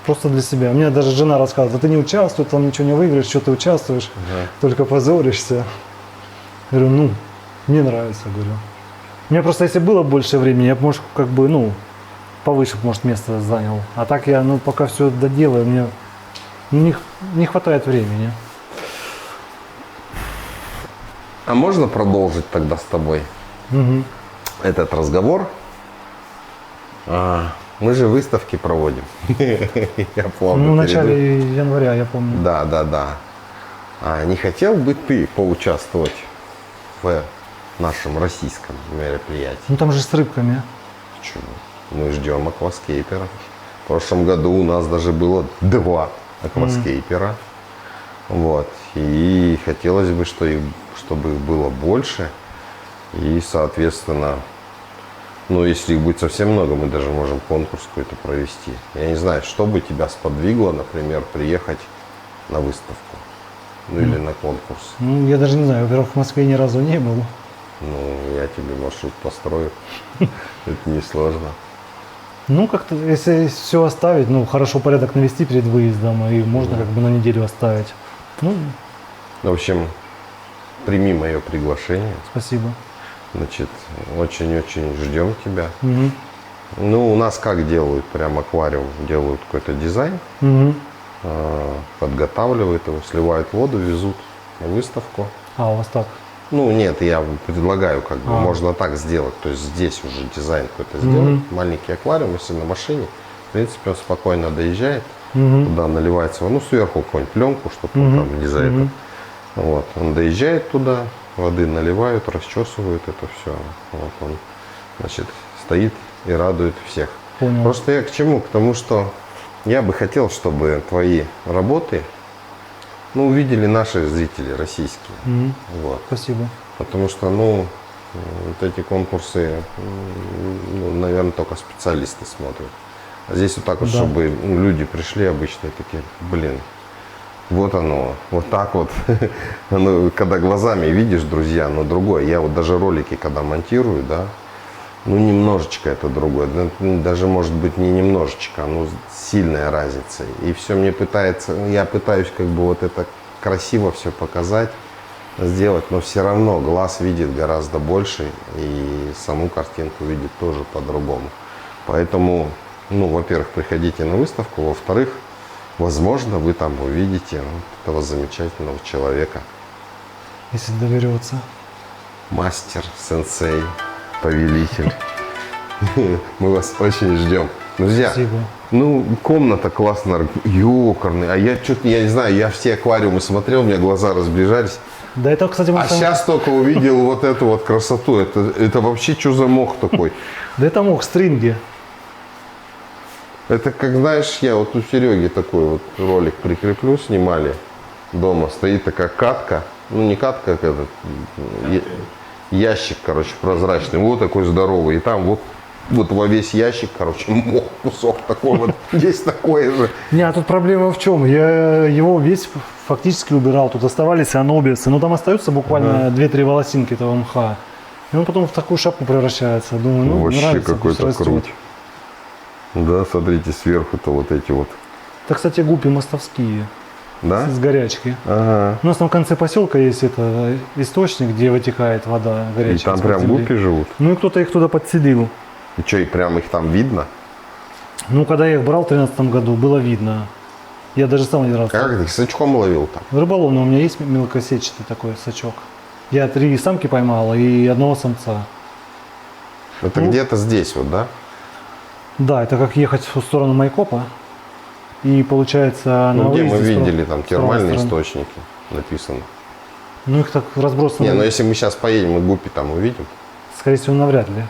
Просто для себя. У меня даже жена рассказывала, ты не участвуй, там ничего не выиграешь, что ты участвуешь, только позоришься. Я говорю, ну, мне нравится, говорю. У меня просто, если было больше времени, я бы, может, как бы, ну, повыше, может, место занял. А так я, ну, пока все доделаю, мне не хватает времени. А можно продолжить тогда с тобой этот разговор? Мы же выставки проводим. Я плавно Ну, в перейду. начале января, я помню. Да. А не хотел бы ты поучаствовать в нашем российском мероприятии? Ну, там же с рыбками. Почему? Мы ждем акваскейперов. В прошлом году у нас даже было 2 акваскейпера. Вот. И хотелось бы, чтобы их было больше. И, соответственно, ну, если их будет совсем много, мы даже можем конкурс какой-то провести. Я не знаю, что бы тебя сподвигло, например, приехать на выставку. Ну, или на конкурс. Ну, я даже не знаю, во-первых, в Москве ни разу не был. Ну, я тебе маршрут построю. Это несложно. Ну, как-то, если все оставить, ну, хорошо порядок навести перед выездом, и можно как бы на неделю оставить. Ну, В общем, прими мое приглашение. спасибо. Значит, очень-очень ждем тебя. Мгм. Ну, у нас как делают? Прям аквариум. Делают какой-то дизайн, Мгм. подготавливают его, сливают воду, везут на выставку. А, у вас так? Ну, нет, я предлагаю, как бы, А. можно так сделать. То есть здесь уже дизайн какой-то сделать. Маленький аквариум, если на машине, в принципе, он спокойно доезжает. Туда наливается, ну, сверху какую-нибудь пленку, чтобы он там не за это. Вот, он доезжает туда, воды наливают, расчесывают это все. Вот он, значит, стоит и радует всех. Понял. Просто я к чему? К тому, что я бы хотел, чтобы твои работы, ну, увидели наши зрители российские. Вот. Спасибо. Потому что, ну, вот эти конкурсы, ну, наверное, только специалисты смотрят. А здесь вот так вот, Да. чтобы ну, люди пришли обычные такие, блин, вот оно, вот так вот. Ну, когда глазами видишь, друзья, но другое. Я вот даже ролики, когда монтирую, да, ну, немножечко это другое. Даже, может быть, не немножечко, но сильная разница. И все мне пытается, я пытаюсь как бы вот это красиво все показать. сделать, но все равно глаз видит гораздо больше и саму картинку видит тоже по-другому. Поэтому, ну, во-первых, приходите на выставку, во-вторых, возможно, вы там увидите этого замечательного человека. Если доберется. Мастер, сенсей, повелитель. Мы вас очень ждем. Друзья, Спасибо. ну, комната классная, ёкарный. А я что-то, я не знаю, я все аквариумы смотрел, у меня глаза разбежались. Да это, кстати, А сейчас только увидел вот эту вот красоту. Это вообще что за мох такой? Да это мох стринги. Это как, знаешь, я вот у Сереги такой вот ролик прикреплю, снимали. Дома стоит такая катка. Ну, не катка, как этот, ящик, короче, прозрачный. Вот такой здоровый. И там вот во весь ящик, короче, мох, кусок такой вот. Есть такой же. Не, а тут проблема в чем? Я его весь фактически убирал. Тут оставались анобисы. Но там остаются буквально 2-3 волосинки этого мха. И он потом в такую шапку превращается. Думаю, ну, Вообще нравится, пусть какой-то растет. круть. Да, смотрите, сверху-то вот эти вот. Это, кстати, гуппи мостовские. Да? С горячки. Ага. У нас там в конце поселка есть это источник, где вытекает вода горячая. И там из-под прям земли. гуппи живут. Ну и кто-то их туда подселил. И что, и прям их там видно? Ну, когда я их брал в 2013 году, было видно. Я даже сам один раз. Как ты их сачком ловил там? Рыболовный у меня есть мелкосетчатый такой сачок. Я 3 самки поймал и одного самца. Это Ну, где-то здесь вот, да? Да, это как ехать в сторону Майкопа. И получается Ну, на где мы выезде с видели прав- там с правой термальные стороны. источники написано. Ну, их так разбросано. Не, ну если мы сейчас поедем, мы гуппи там увидим. Скорее всего, навряд ли.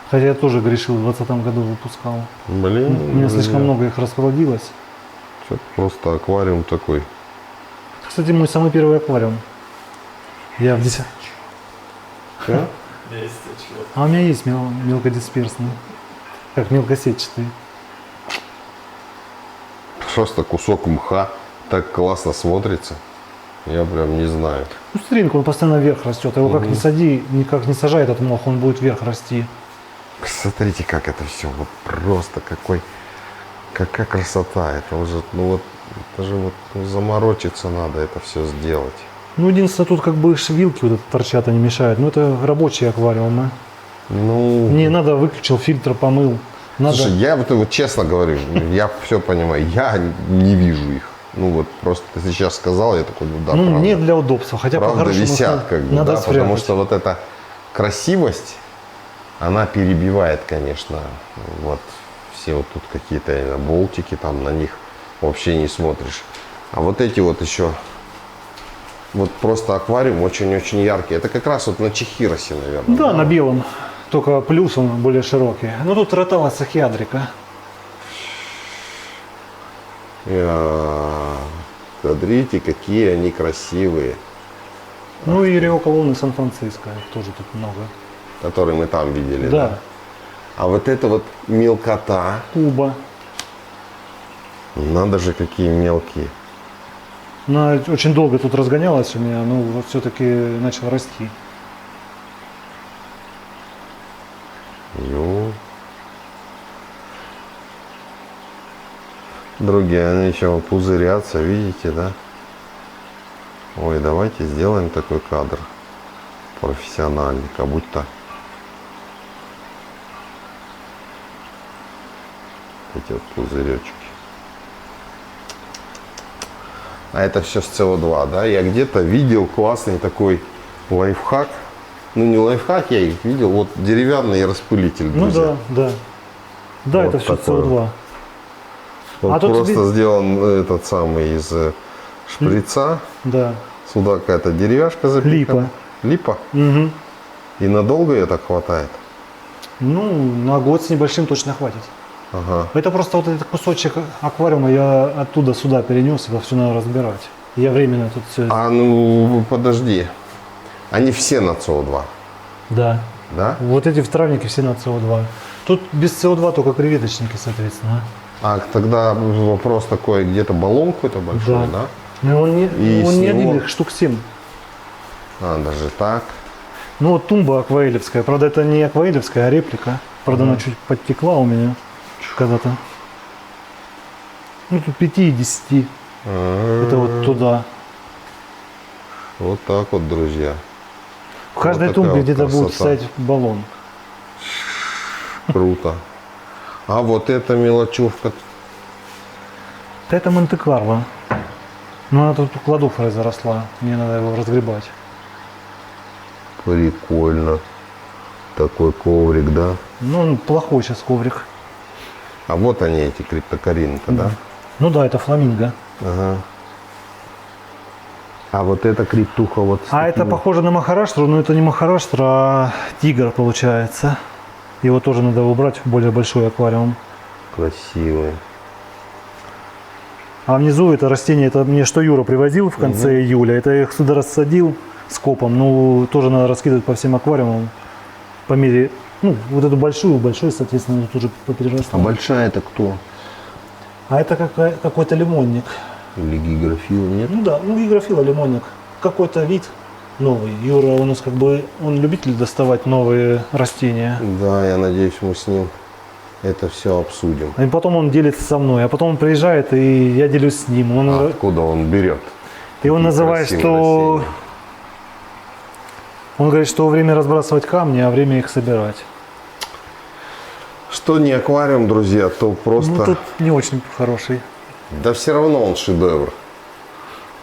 Хотя я тоже грешил, в 2020 году выпускал. Блин, У меня слишком много их расплодилось. Что-то просто аквариум такой. Кстати, мой самый первый аквариум. Я в 10... Да? А у меня есть мелкодисперсный. Как мелкосетчатый. Просто кусок мха так классно смотрится. Я прям не знаю. Ну, стринг, он постоянно вверх растет. Его как ни сади, никак не сажай этот мох, он будет вверх расти. Смотрите, как это все. Вот просто какая красота. Это уже, ну вот, это же вот ну, заморочиться надо это все сделать. Ну, единственное, тут как бы вилки вот это торчат, они мешают. Но это рабочие аквариумы. Ну, Не надо, выключил фильтр, помыл. Надо... слушай, я вот честно говорю, я все понимаю, я не вижу их. Ну вот просто ты сейчас сказал, я такой, ну да, ну, правда. не для удобства, хотя Правда по-хорошему висят как бы, надо да, спрятать. потому что вот эта красивость, она перебивает, конечно, вот все вот тут какие-то болтики, там на них вообще не смотришь. А вот эти вот еще, вот просто аквариум очень-очень яркий. Это как раз вот на Чехиросе, наверное. Да, на белом. Только плюс он более широкий. Ну тут ротала сахиадрика. Смотрите, какие они красивые, Ну и реоколонны Сан-Франциско, их тоже тут много. которые мы там видели. Да, А вот это вот мелкота, Куба. надо же какие мелкие. Она очень долго тут разгонялась у меня, но вот все-таки начала расти. Ё. Другие, они еще пузырятся, видите, да? Ой, давайте сделаем такой кадр профессиональный, как будто эти вот пузыречки. А это все с СО2, да? Я где-то видел классный такой лайфхак. Ну не лайфхак, я их видел. Вот деревянный распылитель, Ну друзья. да, да. Да, Вот это все такое. СО2. Он А тут просто тебе- сделан этот самый из шприца. Да. Сюда какая-то деревяшка запихана. Липа. Угу. И надолго ее так хватает? Ну, на год с небольшим точно хватит. Ага. Это просто вот этот кусочек аквариума я оттуда сюда перенес, это все надо разбирать. Я временно тут все. А ну подожди. Они все на СО2, Да. да? Вот эти травники все на СО2. Тут без СО2 только креветочники, соответственно. А тогда вопрос такой, где-то баллон какой-то большой, да? Ну, он не, И он с не него- один, их штук 7. А, даже так. Ну вот тумба акваэлевская. Правда, это не акваэлевская, а реплика. Правда, она чуть подтекла у меня когда-то. Ну тут 5 и 10. Это вот туда. Вот так вот, друзья. В каждой Вот такая тумбе вот где-то будет красота. стоять баллон. Круто. А вот эта мелочевка. Да это Монте-Карло. Но она тут кладовкой заросла. Мне надо его разгребать. Прикольно. Такой коврик, да? Ну, он плохой сейчас коврик. А вот они, эти криптокарины-то, да? Ну да, это фламинго. Ага. А вот эта криптуха вот. с А это такими- похоже на махараштру, но это не махараштру, а тигр получается. Его тоже надо убрать в более большой аквариум. Красивый. А внизу это растение, это мне что Юра привозил в конце июля. Это я их сюда рассадил скопом. Ну, тоже надо раскидывать по всем аквариумам. По мере, ну, вот эту большую, соответственно, тут уже попереросла. А большая это кто? А это какой-то лимонник. Или гигрофил, нет? Ну да, ну гигрофила, лимонник. Какой-то вид новый. Юра у нас как бы, он любитель доставать новые растения. Да, я надеюсь, мы с ним это все обсудим. И потом он делится со мной, а потом он приезжает, и я делюсь с ним. Он, Откуда он берет? и он такие называет, красивые что... растения? Он говорит, что время разбрасывать камни, а время их собирать. Что не аквариум, друзья, то просто... Ну, тут не очень хороший. Да все равно он шедевр.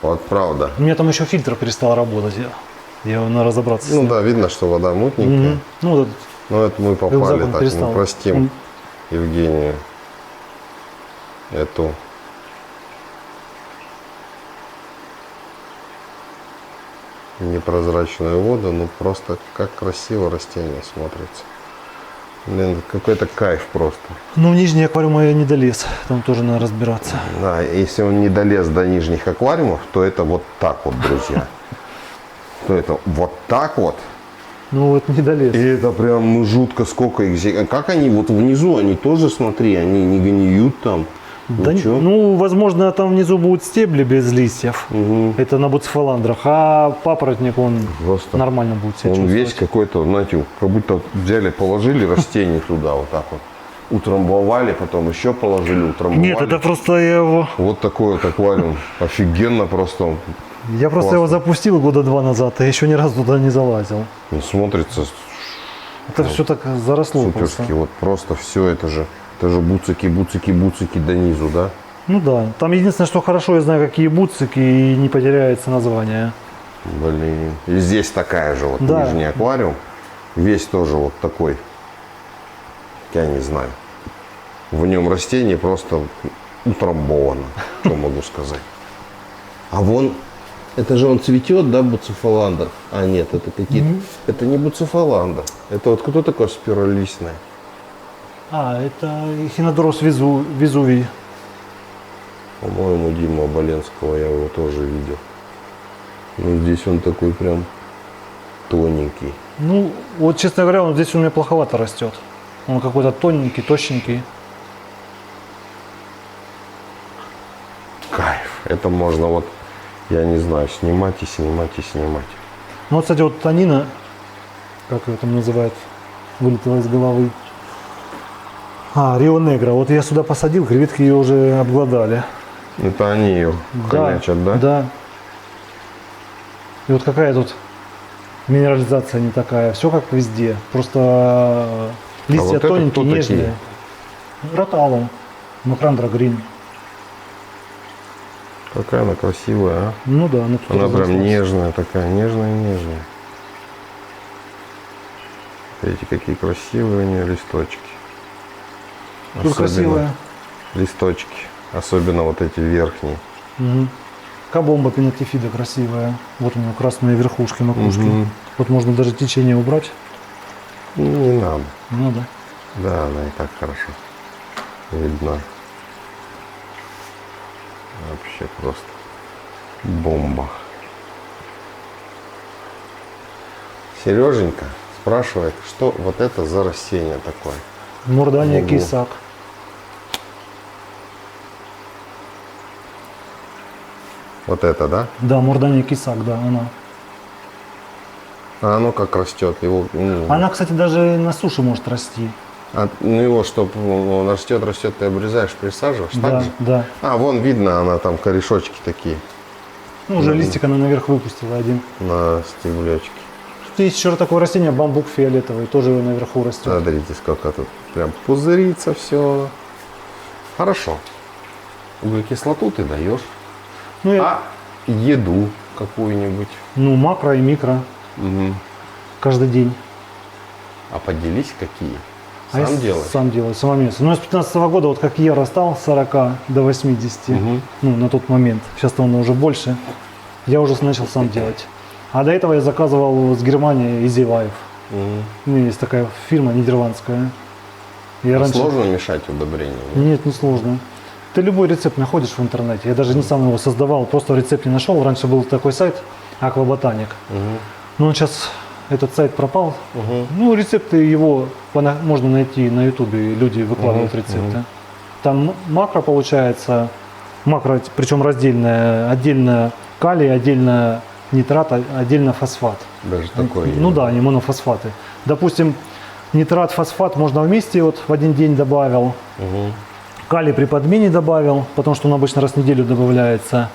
Вот правда. У меня там еще фильтр перестал работать. Я надо разобраться. с Ну ним. да, видно, что вода мутненькая. Мгм. Ну, вот Но это мы попали рюкзак он так, перестал. мы простим Он- Евгению эту непрозрачную воду, ну просто как красиво растение смотрится. Блин, какой-то кайф просто. Ну, в нижний аквариум я не долез. Там тоже надо разбираться. Да, если он не долез до нижних аквариумов, то это вот так вот, друзья. То это вот так вот. Ну, вот не долез. И это прям, ну, жутко, сколько их здесь. А как они вот внизу, они тоже, смотри, они не гниют там. Да, Ничего. ну, возможно, там внизу будут стебли без листьев. Это на буцефаландрах. А папоротник, он Просто нормально будет себя он чувствовать. весь какой-то, знаете, как будто взяли, положили растение туда вот так вот. Утрамбовали, потом еще положили, утрамбовали. Нет, это просто я его... Вот такой вот аквариум. Офигенно просто. Я просто Классно. его запустил года 2 назад, и еще ни разу туда не залазил. Ну, смотрится Это все так заросло суперски. просто. Вот просто все это же буцики до низу, да? Ну да. Там единственное, что хорошо, я знаю, какие буцики, и не потеряется название. Блин. И здесь такая же вот Да. нижний аквариум. Весь тоже вот такой. Я не знаю. В нем растение просто утрамбовано. Что могу сказать. А вон, это же он цветет, да, буцефаландр? А нет, это какие-то... Это не буцефаландр. Это вот кто такой спиралистный? А, это Хинодорос Везувий. По-моему, Дима Оболенского, я его тоже видел. Ну, здесь он такой прям тоненький. Ну, вот, честно говоря, он здесь у меня плоховато растет. Он какой-то тоненький, тощенький. Кайф. Это можно вот, я не знаю, снимать и снимать и снимать. Ну, вот, кстати, вот Танина, как ее там называют, вылетела из головы. А, Рио Негро. Вот я сюда посадил, креветки ее уже обглодали. Это они ее хомячат, да? Да. И вот какая тут минерализация не такая. Все как везде. Просто листья вот это тоненькие, кто нежные. Роталум. Махрандра Грин. Какая она красивая, а? Ну да, она тут Она разрослась. прям нежная такая, нежная. Видите, какие красивые у нее листочки. Тут красивая. листочки. Особенно вот эти верхние. Угу. Кабомба пенатифида красивая. Вот у нее красные верхушки, макушки. Мгм. Вот можно даже течение убрать. Ну, не надо. Ну да. Да, она и так хорошо видна. Вообще просто бомба. Сереженька спрашивает, что вот это за растение такое. Мурдания Ого. кисак. Вот это, да? Да, мурдания кисак, да, она. А оно как растет? Его, Она, кстати, даже на суше может расти. ну его, чтобы он растет, ты обрезаешь, присаживаешь, так Да, же? да. А, вон видно, она там корешочки такие. Ну, уже листик она наверх выпустила один. На стеблечке. Тут есть еще такое растение, бамбук фиолетовый, тоже наверху растет. Смотрите, сколько тут прям пузырится все. Хорошо. Углекислоту ты даешь. Ну, А еду какую-нибудь? ну, макро и микро Мгм. каждый день. А поделись какие? А Сам я делаешь? Сам делаю, самомес. Ну, я с 15 года, вот как я растал с 40 до 80, Мгм. ну, на тот момент, сейчас-то он уже больше, я уже начал сам делать. А до этого я заказывал с Германии Easy Life. Мгм. У меня есть такая фирма нидерландская. Я А раньше... сложно мешать удобрениям? Нет, не сложно. Ты любой рецепт находишь в интернете. Я даже не сам его создавал, просто рецепт не нашел. Раньше был такой сайт Акваботаник. Мгм. Но он сейчас, этот сайт пропал. Мгм. Ну, рецепты его можно найти на ютубе, люди выкладывают рецепты. Там макро получается, макро, причем раздельное, отдельно калий, отдельно нитрат, отдельно фосфат. Даже такой. Ну да, они монофосфаты. Допустим, нитрат, фосфат можно вместе, вот в один день добавил. Мгм. Калий при подмене добавил, потому что он обычно раз в неделю добавляется.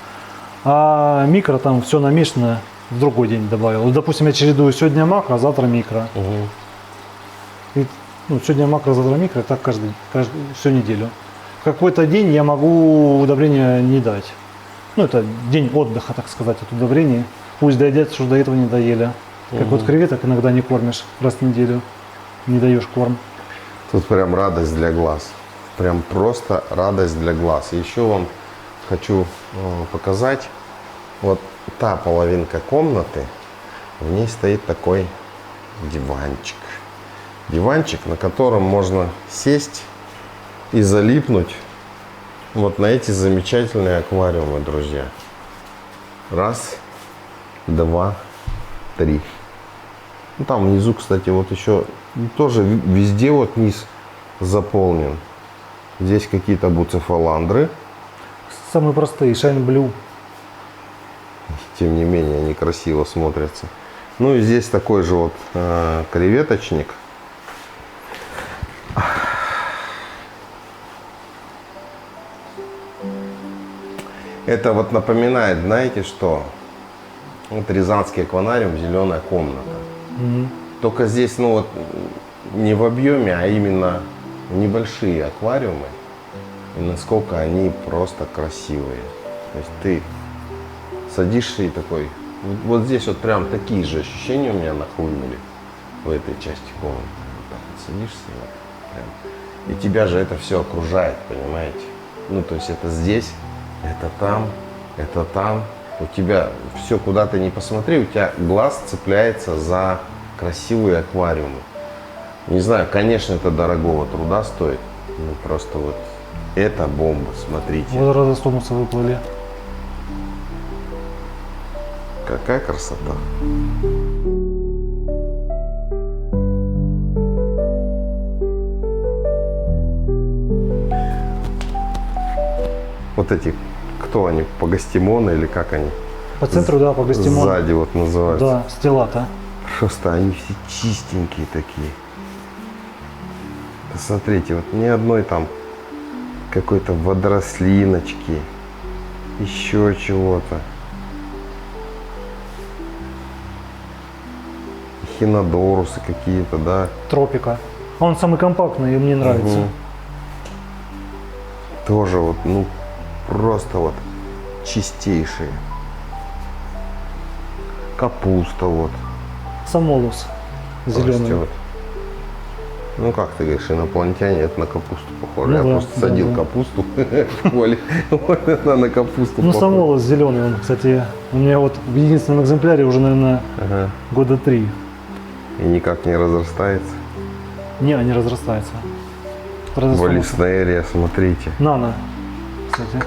А микро там все намешано, в другой день добавил. Вот, допустим, я чередую сегодня макро, а завтра микро. Мгм. И, ну, сегодня макро, завтра микро, так всю неделю. В какой-то день я могу удобрения не дать. Ну, это день отдыха, так сказать, от удобрений. Пусть доедят, что до этого не доели. Как вот креветок иногда не кормишь раз в неделю, не даешь корм. Тут прям радость для глаз. Прям просто радость для глаз. И еще вам хочу показать. Вот та половинка комнаты, в ней стоит такой диванчик. Диванчик, на котором можно сесть и залипнуть вот на эти замечательные аквариумы, друзья. Раз, два, три. Ну, там внизу, кстати, вот еще тоже везде вот низ заполнен. Здесь какие-то буцефаландры. Самые простые, Shine Blue. Тем не менее, они красиво смотрятся. Ну и здесь такой же вот креветочник. Это вот напоминает, знаете что? Вот Рязанский аквариум, зеленая комната. Только здесь, ну вот, не в объеме, а именно небольшие аквариумы. И насколько они просто красивые. То есть ты садишься и такой... Вот здесь вот прям такие же ощущения у меня нахлынули в этой части комнаты. Вот так вот садишься вот, прям. И тебя же это все окружает, понимаете? Ну, то есть это здесь, это там, это там. У тебя все, куда ты ни посмотри, у тебя глаз цепляется за красивые аквариумы. Не знаю, конечно, это дорогого труда стоит. Ну, просто вот это бомба, смотрите. Вот родостомусы выплыли. Какая красота. Вот эти, кто они, погостимоны или как они? По центру, да, по гостимону. Сзади вот называются. Да, стеллата. Просто они все чистенькие такие. Посмотрите, вот ни одной там какой-то водорослиночки, еще чего-то. Хинодорусы какие-то, да. Тропика. Он самый компактный, и мне нравится. Мгм. Тоже вот, ну, просто вот чистейшие. Капуста вот. Самолус зеленый. растет. Ну, как ты говоришь, инопланетяне, это на капусту похоже. Ну Я да, просто да, садил да. капусту в поле. Вот она на капусту Ну, похожа. самолус зеленый, он, кстати, у меня вот в единственном экземпляре уже, наверное, Ага. года 3. И никак не разрастается. Не, они разрастаются. Валиснерия, смотрите. Нано, кстати.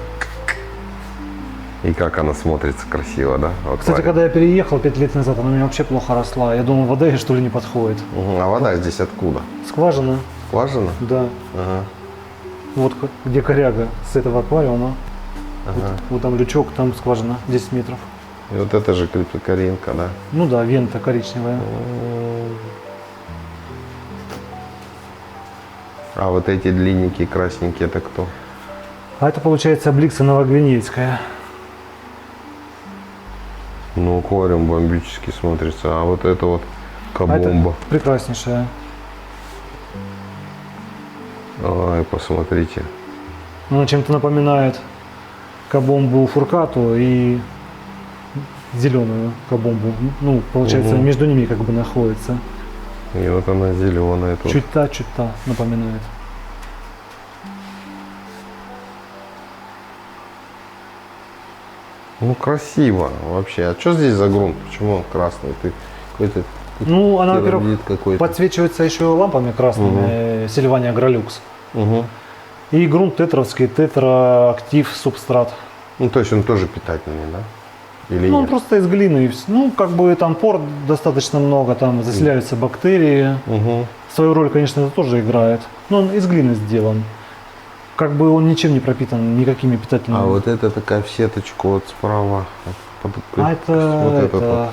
И как она смотрится красиво, да? в Кстати, аквариуме. когда я переехал 5 лет назад, она у меня вообще плохо росла. Я думал, вода ей, что ли, не подходит. Мгм. А вода здесь откуда? Скважина, Скважина? да. Ага. Вот где коряга с этого аквариума. Ага. Вот там лючок, там скважина, 10 метров. И вот это же криптокаринка, да? Ну да, вента коричневая. А вот эти длинненькие, красненькие, это кто? А это получается Бликса новогвинейская. Ну, аквариум бомбически смотрится. А вот это вот А кабомба. это прекраснейшая. Ай, посмотрите. Она чем-то напоминает кабомбу фуркату и зеленую кабомбу. Ну, получается, Мгм. между ними как бы находится. И вот она зеленая тут. Чуть-та напоминает. Ну, красиво вообще. А что здесь за грунт? Почему он красный? Ты какой-то Ну, она, во-первых, керамзит какой-то. подсвечивается еще лампами красными, Сильвания Гралюкс. Угу. И грунт тетровский, тетраактив субстрат. Ну, то есть он тоже питательный, да? Или Ну, он нет? просто из глины. И ну, как бы там пор достаточно много, там заселяются бактерии. Угу. Свою роль, конечно, это тоже играет. Но он из глины сделан. Как бы он ничем не пропитан, никакими питательными. А вот это такая в сеточку вот справа. А это, вот этот вот. это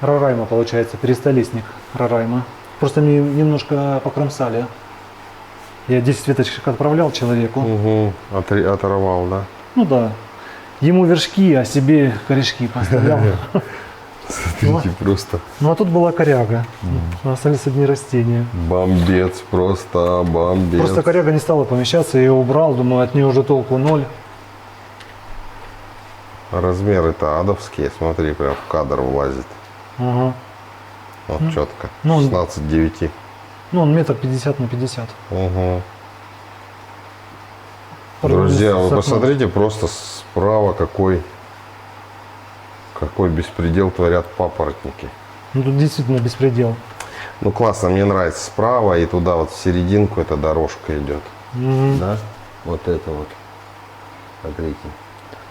Рарайма, получается, перестолистник Рарайма. Просто мне немножко покромсали. Я 10 веточек отправлял человеку. Угу. Оторвал, да? Ну да. Ему вершки, а себе корешки поставлял. Смотрите, просто Ну а тут была коряга. Остались одни растения. бомбец, просто бомбец. Просто коряга не стала помещаться, я ее убрал, думаю, от нее уже толку ноль. Размеры-то адовские, смотри, прям в кадр влазит. Ага. Вот четко. ну, он- 16-9. Ну он 1,50 м на 50 м. Угу. Друзья, вы Сохнул. посмотрите просто справа какой беспредел творят папоротники. Ну тут действительно беспредел. Ну классно, мне нравится справа и туда вот в серединку эта дорожка идет. Мгм. Да? Вот это вот. Смотрите.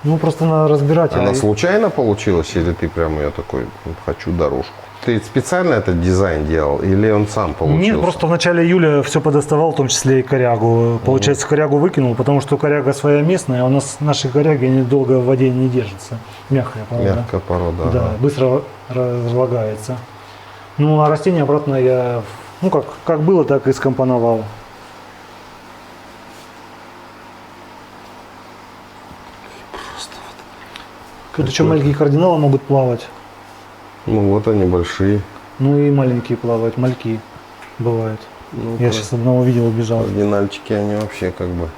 Ну просто надо разбирать. Она а случайно получилась или ты прям ее такой, «Ну, хочу дорожку? Ты специально этот дизайн делал или он сам получился? Нет, просто в начале июля все подоставал, в том числе и корягу. Получается, корягу выкинул, потому что коряга своя местная, а у нас наши коряги они долго в воде не держатся. Мягкая порода. Мягкая порода. Да, ага. быстро разлагается. Ну, а растение обратно я, ну, как было, так и скомпоновал. Тут еще маленькие кардиналы могут плавать. Ну вот они большие. Ну и маленькие плавают, мальки бывают. Ну, Я сейчас одного видел, убежал. Кардинальчики, они вообще как бы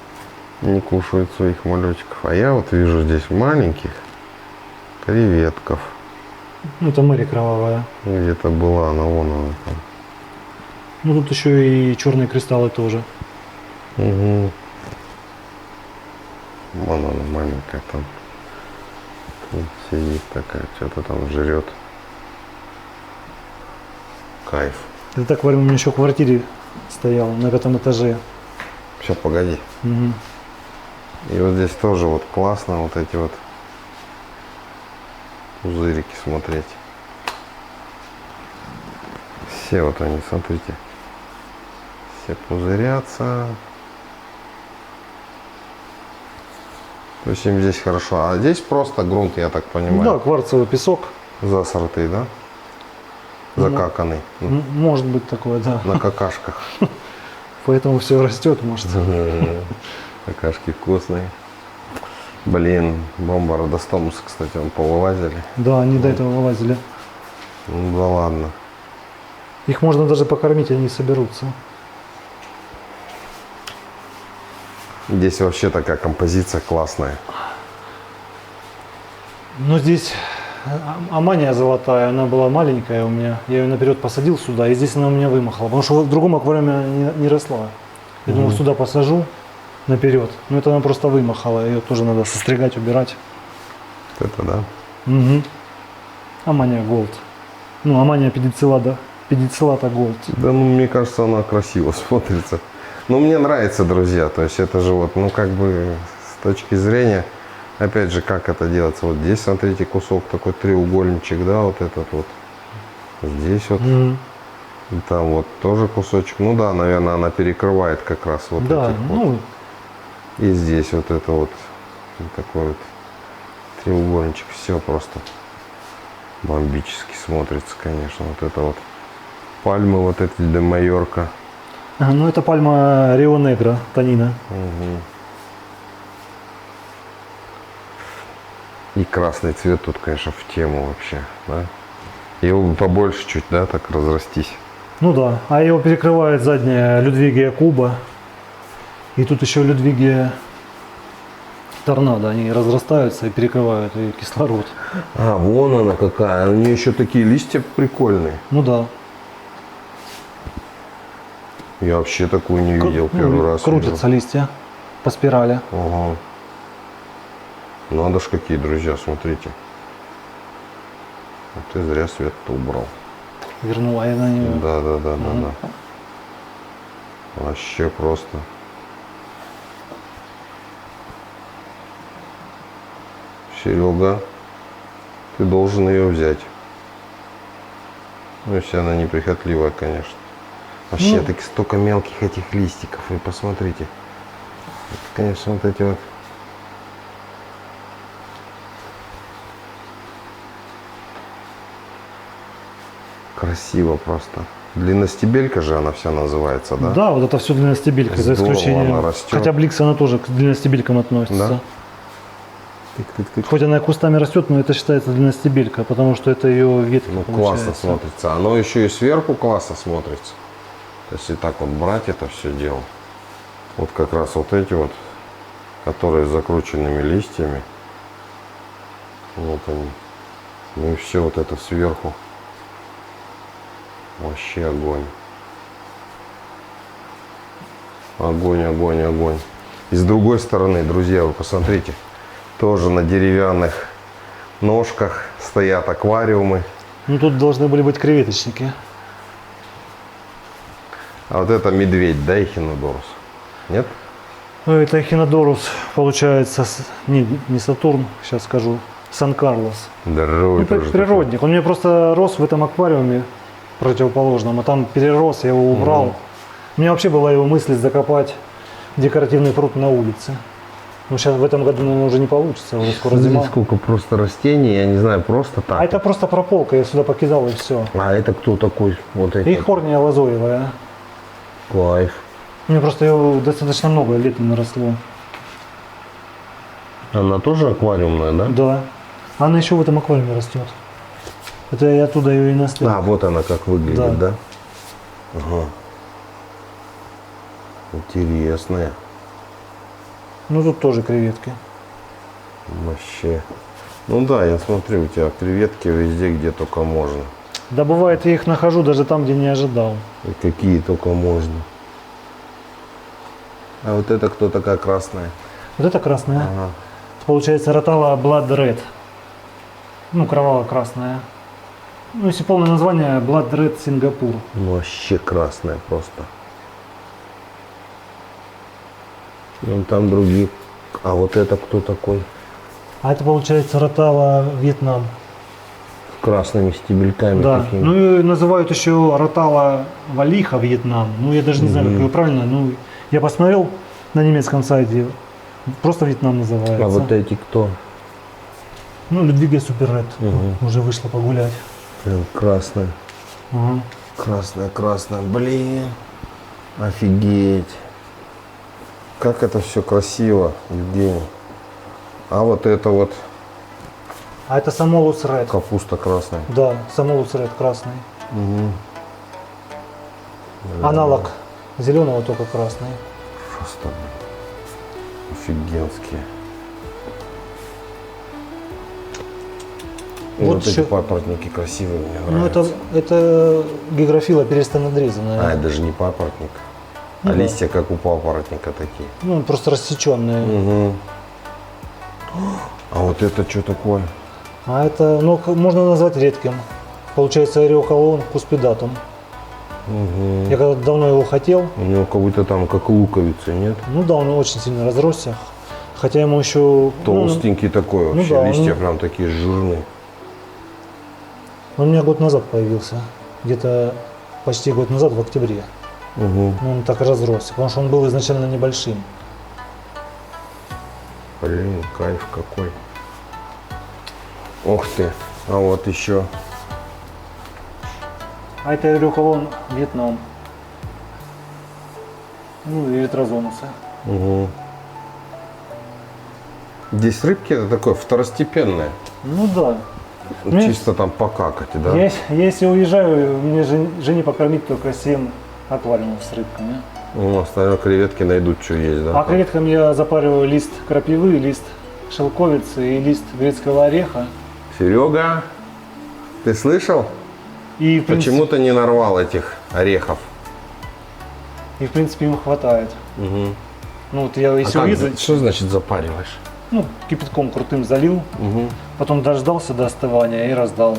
не кушают своих малютиков. А я вот вижу здесь маленьких креветков. Ну, это Мэри кровавая. Где-то была она, вон она там. Ну, тут еще и черные кристаллы тоже. Угу. Вон она маленькая там. Тут сидит такая, что-то там жрет. Кайф. Этот аквариум у меня еще в квартире стоял, на 5-м этаже. Все, погоди. Мгм. И вот здесь тоже вот классно вот эти вот пузырики смотреть. Все вот они, смотрите. Все пузырятся. То есть им здесь хорошо. А здесь просто грунт, я так Ну, да, понимаю. кварцевый песок. Засортый, да? Закаканный. Может быть такое, да. На какашках. Поэтому все растет, может. Какашки вкусные. Блин, бомба Родостомус, кстати, он повылазили. Да, они до этого вылазили. Ну да ладно. Их можно даже покормить, они соберутся. Здесь вообще такая композиция классная. Но здесь амания золотая, она была маленькая у меня. Я ее наперед посадил сюда, и здесь она у меня вымахала. Потому что в другом аквариуме она не росла. Я думал, сюда посажу наперед. Но это она просто вымахала. Ее тоже надо состригать, убирать. Вот это да. Угу. Амания голд. Ну, амания педициллата голд. Да, ну, мне кажется, она красиво смотрится. Ну, мне нравится, друзья. То есть это же вот, ну, как бы с точки зрения, опять же, как это делается. Вот здесь, смотрите, кусок такой треугольничек, да, вот этот вот. Здесь вот. И там вот тоже кусочек. Ну да, наверное, она перекрывает как раз вот Да, этих вот. ну, И здесь вот это вот такой вот треугольничек. Все просто бомбически смотрится, конечно. Вот это вот пальмы вот эти де Майорка. ну это пальма Рио Негро, Танина. И красный цвет тут, конечно, в тему вообще, да? Его бы побольше чуть, да, так разрастись. Ну да, а его перекрывает задняя Людвигия Куба. И тут еще Людвигия Торнадо. Они разрастаются и перекрывают и кислород. А, вон она какая. У нее еще такие листья прикольные. Ну да. Я вообще такую не видел первый раз. Крутятся листья по спирали. Ага. Надо ж какие, друзья, смотрите. А ты зря свет-то убрал. Вернула я на нее. Да. Вообще просто. Серега, ты должен ее взять. Ну, если она неприхотливая, конечно. Вообще, Ну. так столько мелких этих листиков. Вы посмотрите. Это, конечно, вот эти вот. Красиво просто. Длинностебелька же она вся называется, да? Да, вот это все длинностебелька, за Здорово исключением. она растет. Хотя Бликс она тоже к длинностебелькам относится. Да? Тык-тык-тык. Хоть она и кустами растет, но это считается длинностебелька, потому что это ее ветки. Ну, классно получается. смотрится. Оно еще и сверху классно смотрится. То есть, если так вот брать это все дело. Вот как раз вот эти вот, которые с закрученными листьями. Вот они. Ну и все вот это сверху. Вообще огонь. Огонь, огонь, огонь. И с другой стороны, друзья, вы посмотрите. Тоже на деревянных ножках стоят аквариумы. Ну тут должны были быть креветочники. А вот это медведь, да, Эхинодорус? Нет? Ну, это Эхинодорус, получается, не Сатурн, сейчас скажу, Сан-Карлос. Здоровый Ну, тоже природник. Он мне просто рос в этом аквариуме противоположном, а там перерос, я его убрал. У меня вообще была его мысль закопать декоративный пруд на улице. Но сейчас в этом году, наверное, уже не получится, уже скоро такой. зима. Здесь сколько просто растений, я не знаю, просто так. А это просто прополка, я сюда покидал и все. А это кто такой? Вот эти. И хорния лазоревая. Кайф. У меня просто ее достаточно много летом наросло. Она тоже аквариумная, да? Да. Она еще в этом аквариуме растет. Это я оттуда ее и наследил. А, вот она как выглядит, да? Да. Ага. Интересная. Ну тут тоже креветки. Вообще. Ну да, я смотрю, у тебя креветки везде, где только можно. Да бывает, я их нахожу даже там, где не ожидал. И какие только можно. А вот это кто такая красная? Вот это красная. Ага. Получается ротала Blood Red. Ну, кроваво-красная. Ну, если полное название, Blood Red Сингапур. Ну, вообще красная просто. Вон там другие. А вот это кто такой? А это получается ротала Вьетнам. С красными стебельками Да. такими. Ну и называют еще ротала Валиха Вьетнам. Ну, я даже не знаю, как ее правильно. Ну, я посмотрел на немецком сайте. Просто Вьетнам называется. А вот эти кто? Ну, Людвига Супер Ред. Уже вышла погулять. Прям красная. Ага. Красная, красная. Блин. Офигеть. Как это все красиво, Евгений. А вот это вот А это Самолус Ред. капуста красная. Да, Самолус Ред красный. Аналог зеленого, только красный. Просто офигенские. И Вот вот эти еще- папоротники красивые, мне Ну, нравятся. это гигрофила перестанодрезанная. А, это даже не папоротник. Ну А да. листья, как у папоротника такие. Ну, просто рассеченные. Угу. А вот это что такое? А это, ну, можно назвать редким. Получается, Ариохалон куспидатум. Угу. Я когда давно его хотел. У него как будто там как луковицы, нет? Ну да, он очень сильно разросся. Хотя ему еще... Толстенький такой вообще, да, листья он- прям такие жирные. Он у меня год назад появился. Где-то почти год назад, в октябре. Угу. Он так разросся, потому что он был изначально небольшим. Блин, кайф какой. Ух ты. А вот еще. А это Ариохалон Вьетнам. Ну и ретрозонусы. Угу. Здесь рыбки это такое второстепенное. Ну да. Мне- Чисто там покакать, да? Я если уезжаю, мне жене покормить только 7 аквариумов с рыбками. Ну, остальное креветки найдут, что есть, да? А креветкам я запариваю лист крапивы, лист шелковицы и лист грецкого ореха. Серега, ты слышал? И в принципе, Почему ты не нарвал этих орехов? им хватает. Угу. Ну вот я если уеду, Что значит запариваешь? ну, кипятком крутым залил, Угу. потом дождался до остывания и раздал.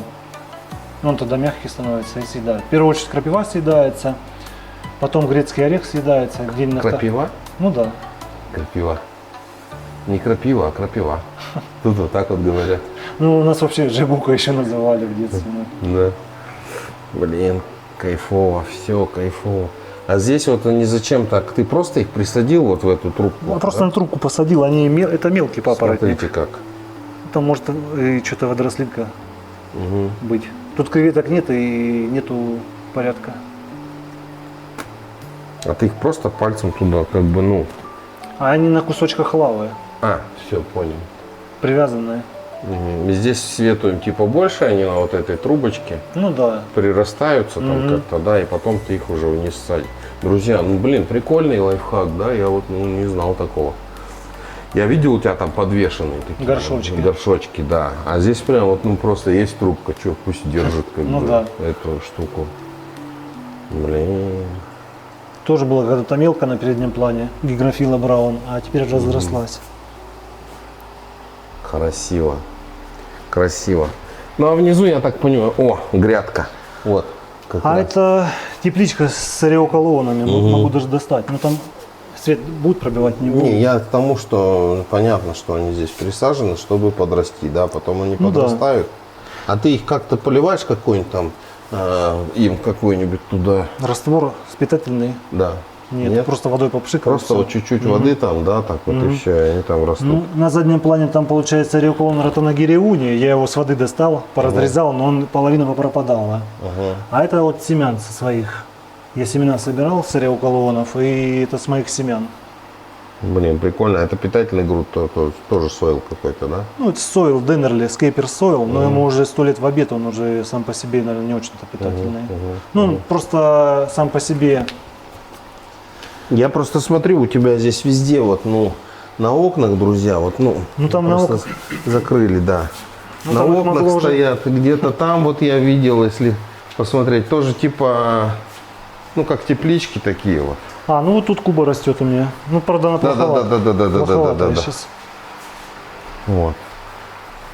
Он тогда мягкий становится и съедает. В первую очередь крапива съедается, потом грецкий орех съедается. День на Крапива? Ну да. Крапива. Не крапива, а крапива. Тут вот так вот говорят. Ну у нас вообще жигука еще называли в детстве. Да. Блин, кайфово, все кайфово. А здесь вот они зачем так? Ты просто их присадил вот в эту трубку? Я просто да? на трубку посадил, это мелкий папоротник. Смотрите как. Там может и что-то водорослинка Угу. быть. Тут креветок нет и нету порядка. А ты их просто пальцем туда как бы, ну... А они на кусочках лавы, А, все, понял. привязанные. Мгм. Здесь свету им типа больше, они на вот этой трубочке Ну да. прирастаются там как-то, да, и потом ты их уже вниз садишь. Друзья, ну блин, прикольный лайфхак, да, я вот не знал такого. Я видел у тебя там подвешенные такие Горшочки. горшочки, да. А здесь прям вот ну просто есть трубка, что пусть держит как Ну бы да. эту штуку. Блин. Тоже была когда-то мелко на переднем плане, гигрофила браун, а теперь разрослась. Красиво. Красиво. Ну а внизу, я так понимаю, о, грядка. Вот. как А раз. это тепличка с ареоколонами, могу даже достать. Ну там свет будет пробивать, не будет. Не, я к тому, что понятно, что они здесь присажены, чтобы подрасти, да, потом они Ну да. подрастают. А ты их как-то поливаешь какой-нибудь там, им какой-нибудь туда, Раствор питательный. да? Нет, просто водой попшикал. Просто всё. вот чуть-чуть воды там, да, так вот и все, и они там растут. Ну, на заднем плане там получается ареоколон ротоногириуни. Я его с воды достал, поразрезал, но он половина пропадала. Ага. А это вот семян со своих. Я семена собирал с ареоколонов, и это с моих семян. Блин, прикольно. Это питательный грунт, тоже сойл какой-то, да? Ну, это сойл Деннерли, скейпер сойл, но ему уже 100 лет в обед, он уже сам по себе, наверное, не очень-то питательный. Ну, он просто сам по себе. Я просто смотрю, у тебя здесь везде вот, ну, на окнах, друзья, вот, ну, там на просто закрыли, да. Ну, на там их окнах могло уже- стоят, где-то там вот я видел, если посмотреть, тоже типа, ну, как теплички такие вот. А, ну вот тут куба растет у меня. Ну, правда, она плоховатая. Да. Сейчас. Вот.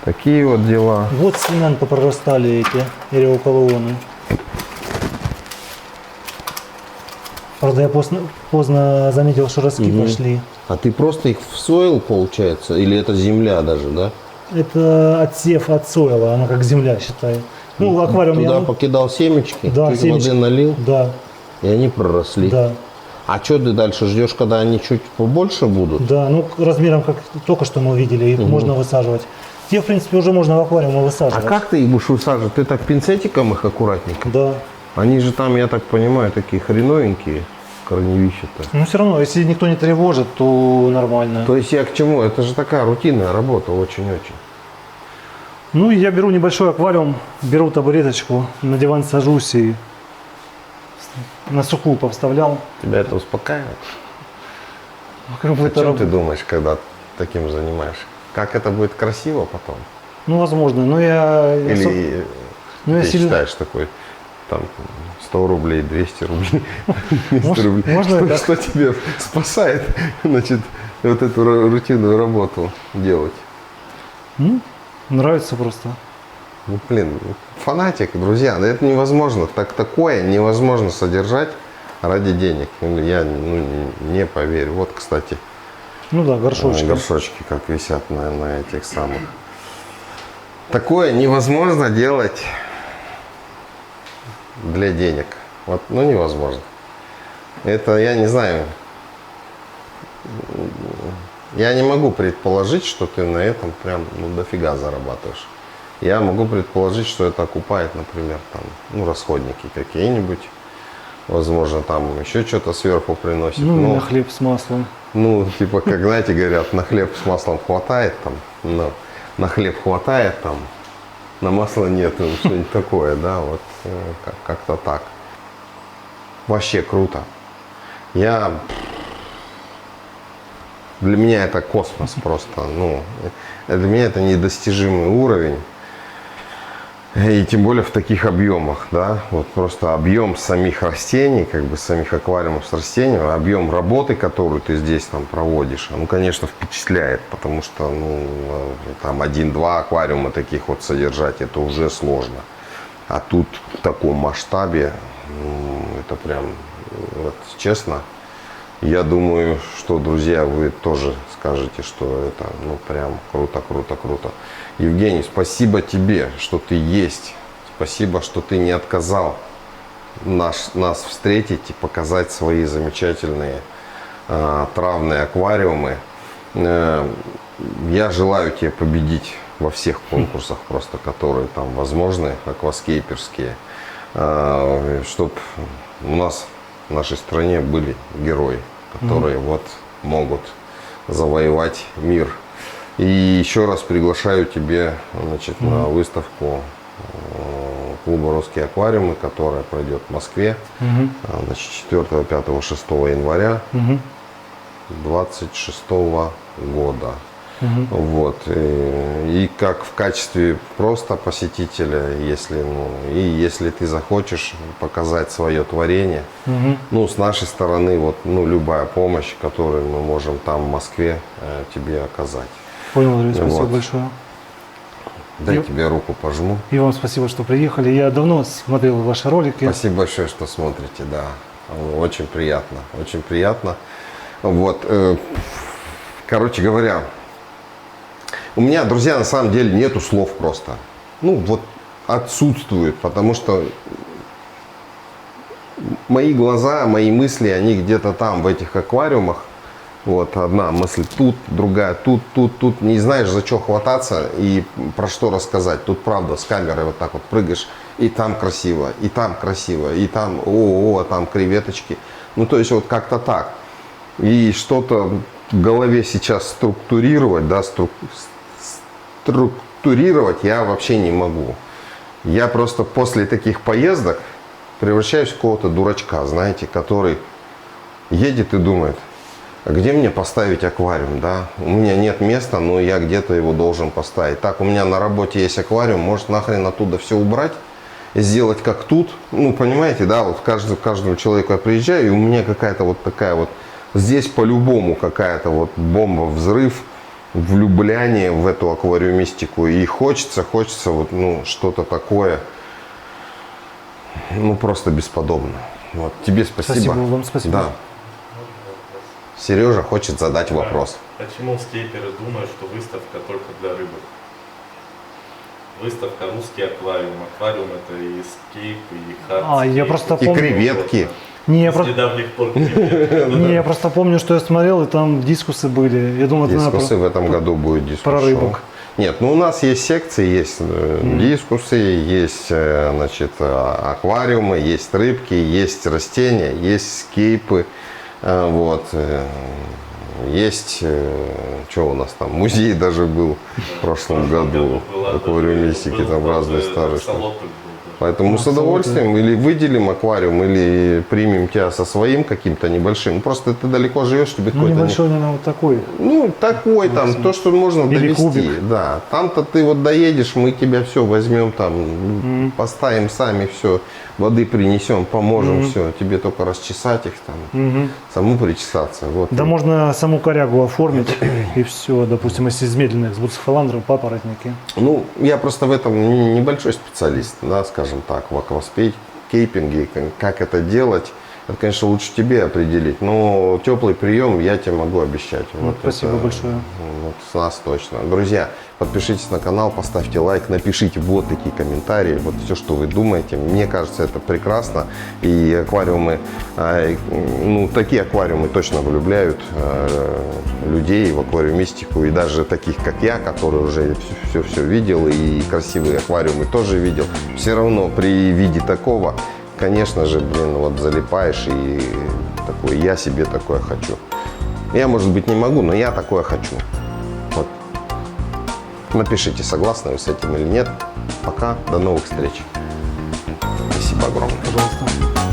Такие вот дела. Вот семян попрорастали эти ареоколоны. Правда, я поздно заметил, что ростки пошли. А ты просто их в сойл, получается, или это земля даже, да? Это отсев от сойла, она как земля, считай. Ну, аквариум Туда я... покидал семечки, Да, чуть семечки. воды налил, Да, и они проросли. да, А что ты дальше ждешь, когда они чуть побольше будут? да. Ну, размером, как только что мы видели, их можно высаживать. Те, в принципе, уже можно в аквариуме А высаживать. как ты их будешь высаживать? Ты так пинцетиком их аккуратненько? Да. Они же там, я так понимаю, такие хреновенькие корневища-то. Ну, все равно, если никто не тревожит, то нормально. То есть я к чему? Это же такая рутинная работа, очень-очень. Ну, я беру небольшой аквариум, беру табуреточку, на диван сажусь и на сухую повставлял. Тебя это успокаивает? Как О будто чем ты думаешь, когда таким занимаешься? Как это будет красиво потом? Ну, возможно, но я... Или ну, я ты сильно- считаешь такой, там, 100 рублей, 200 рублей, 200 рублей. можно Что, так? что тебе спасает, значит, вот эту рутинную работу делать? Нравится просто. Ну, блин, фанатик, друзья, да это невозможно. Такое невозможно содержать ради денег. Я не поверю. Вот, кстати, Ну да, горшочки. горшочки как висят на этих самых. Такое невозможно делать для денег. Вот, ну невозможно. Это, я не знаю, я не могу предположить, что ты на этом прям дофига зарабатываешь. Я могу предположить, что это окупает, например, там, ну, расходники какие-нибудь, возможно, там еще что-то сверху приносит. Ну, и Но, на хлеб с маслом. ну, типа, как, знаете, говорят, на хлеб с маслом хватает, там, но на хлеб хватает, там, на масло нет, ну, что-нибудь такое, да, вот как-то так. Вообще круто. Для меня это космос просто, ну, для меня это недостижимый уровень. И тем более в таких объемах, да, вот просто объем самих растений, как бы самих аквариумов с растениями, объем работы, которую ты здесь там проводишь, ну, конечно, впечатляет, потому что, ну, там 1-2 аквариума таких вот содержать, это уже сложно. А тут в таком масштабе, ну, это прям, вот, честно, я думаю, что, друзья, вы тоже скажете, что это, ну, прям круто, круто, круто. Евгений, спасибо тебе, что ты есть. Спасибо, что ты не отказал нас встретить и показать свои замечательные травные аквариумы. Я желаю тебе победить во всех конкурсах, просто которые там возможны, акваскейперские, чтобы у нас в нашей стране были герои, которые вот могут завоевать мир. И еще раз приглашаю тебя, значит, на выставку клуба «Русские аквариумы», которая пройдет в Москве, значит, 4, 5, 6 января 2026 года. Вот. И как в качестве просто посетителя, если, ну, и если ты захочешь показать свое творение, ну, с нашей стороны, вот, ну, любая помощь, которую мы можем там в Москве тебе оказать. Понял, Андрей, спасибо Вот. большое. Дай тебе руку пожму. И вам спасибо, что приехали. Я давно смотрел ваши ролики. Спасибо большое, что смотрите, да. Очень приятно, очень приятно. Вот, короче говоря, у меня, друзья, на самом деле нету слов просто. Ну, вот отсутствует, потому что мои глаза, мои мысли, они где-то там, в этих аквариумах. Вот, одна мысль тут, другая тут. Не знаешь, за что хвататься и про что рассказать. Тут, правда, с камерой вот так вот прыгаешь, и там красиво, и там красиво, и там, там креветочки. Ну, то есть, вот как-то так. И что-то в голове сейчас структурировать, да, структурировать я вообще не могу. Я просто после таких поездок превращаюсь в какого-то дурачка, знаете, который едет и думает: а где мне поставить аквариум, да? У меня нет места, но я где-то его должен поставить. Так, у меня на работе есть аквариум, может нахрен оттуда все убрать и сделать как тут? Ну, понимаете, да, вот каждому человеку я приезжаю, и у меня какая-то вот такая вот, здесь по-любому какая-то вот бомба, взрыв, влюбляние в эту аквариумистику. И хочется вот, ну, что-то такое, ну, просто бесподобно. Вот, тебе спасибо. Спасибо вам, спасибо. Да. Сережа хочет задать вопрос. Почему скейперы думают, что выставка только для рыбы? Выставка «Русский аквариум». Аквариум — это и скейп, и хард. Я просто И помню. креветки. Не, я С просто... недавних пор. Не, я просто помню, что я смотрел, и там дискусы были. Я думаю, это надо Дискусы в этом году будет дискус. про рыбок. Нет, ну у нас есть секции, есть дискусы, есть, значит, аквариумы, есть рыбки, есть растения, есть скейпы. Вот. Есть, что у нас там, музей даже был в прошлом году, аквариумистики, там разные старые штуки. Поэтому с удовольствием или выделим аквариум, или примем тебя со своим каким-то небольшим. Просто ты далеко живешь, тебе Ну, какой-то... небольшой, наверное, вот такой. Ну, такой там, то, что можно Или довести. кубик. Да, там-то ты вот доедешь, мы тебя все возьмем там, поставим сами все, воды принесем, поможем, все. Тебе только расчесать их там, саму причесаться. Вот. Да можно саму корягу оформить, и все. Допустим, если из медленных, с буцефаландром, папоротники. Ну, я просто в этом небольшой специалист, да, скажем так, в акваскейпинге, как это делать. Это, конечно, лучше тебе определить, но теплый прием я тебе могу обещать. Вот Спасибо это, большое. Вот с нас точно. Друзья, подпишитесь на канал, поставьте лайк, напишите вот такие комментарии, вот все, что вы думаете. Мне кажется, это прекрасно. И аквариумы, ну, такие аквариумы точно влюбляют людей в аквариумистику. И даже таких, как я, который уже все видел, и красивые аквариумы тоже видел. Все равно при виде такого, конечно же, блин, вот залипаешь и такой, я себе такое хочу. Я, может быть, не могу, но я такое хочу. Вот. Напишите, согласны вы с этим или нет. Пока, до новых встреч. Спасибо огромное. Пожалуйста.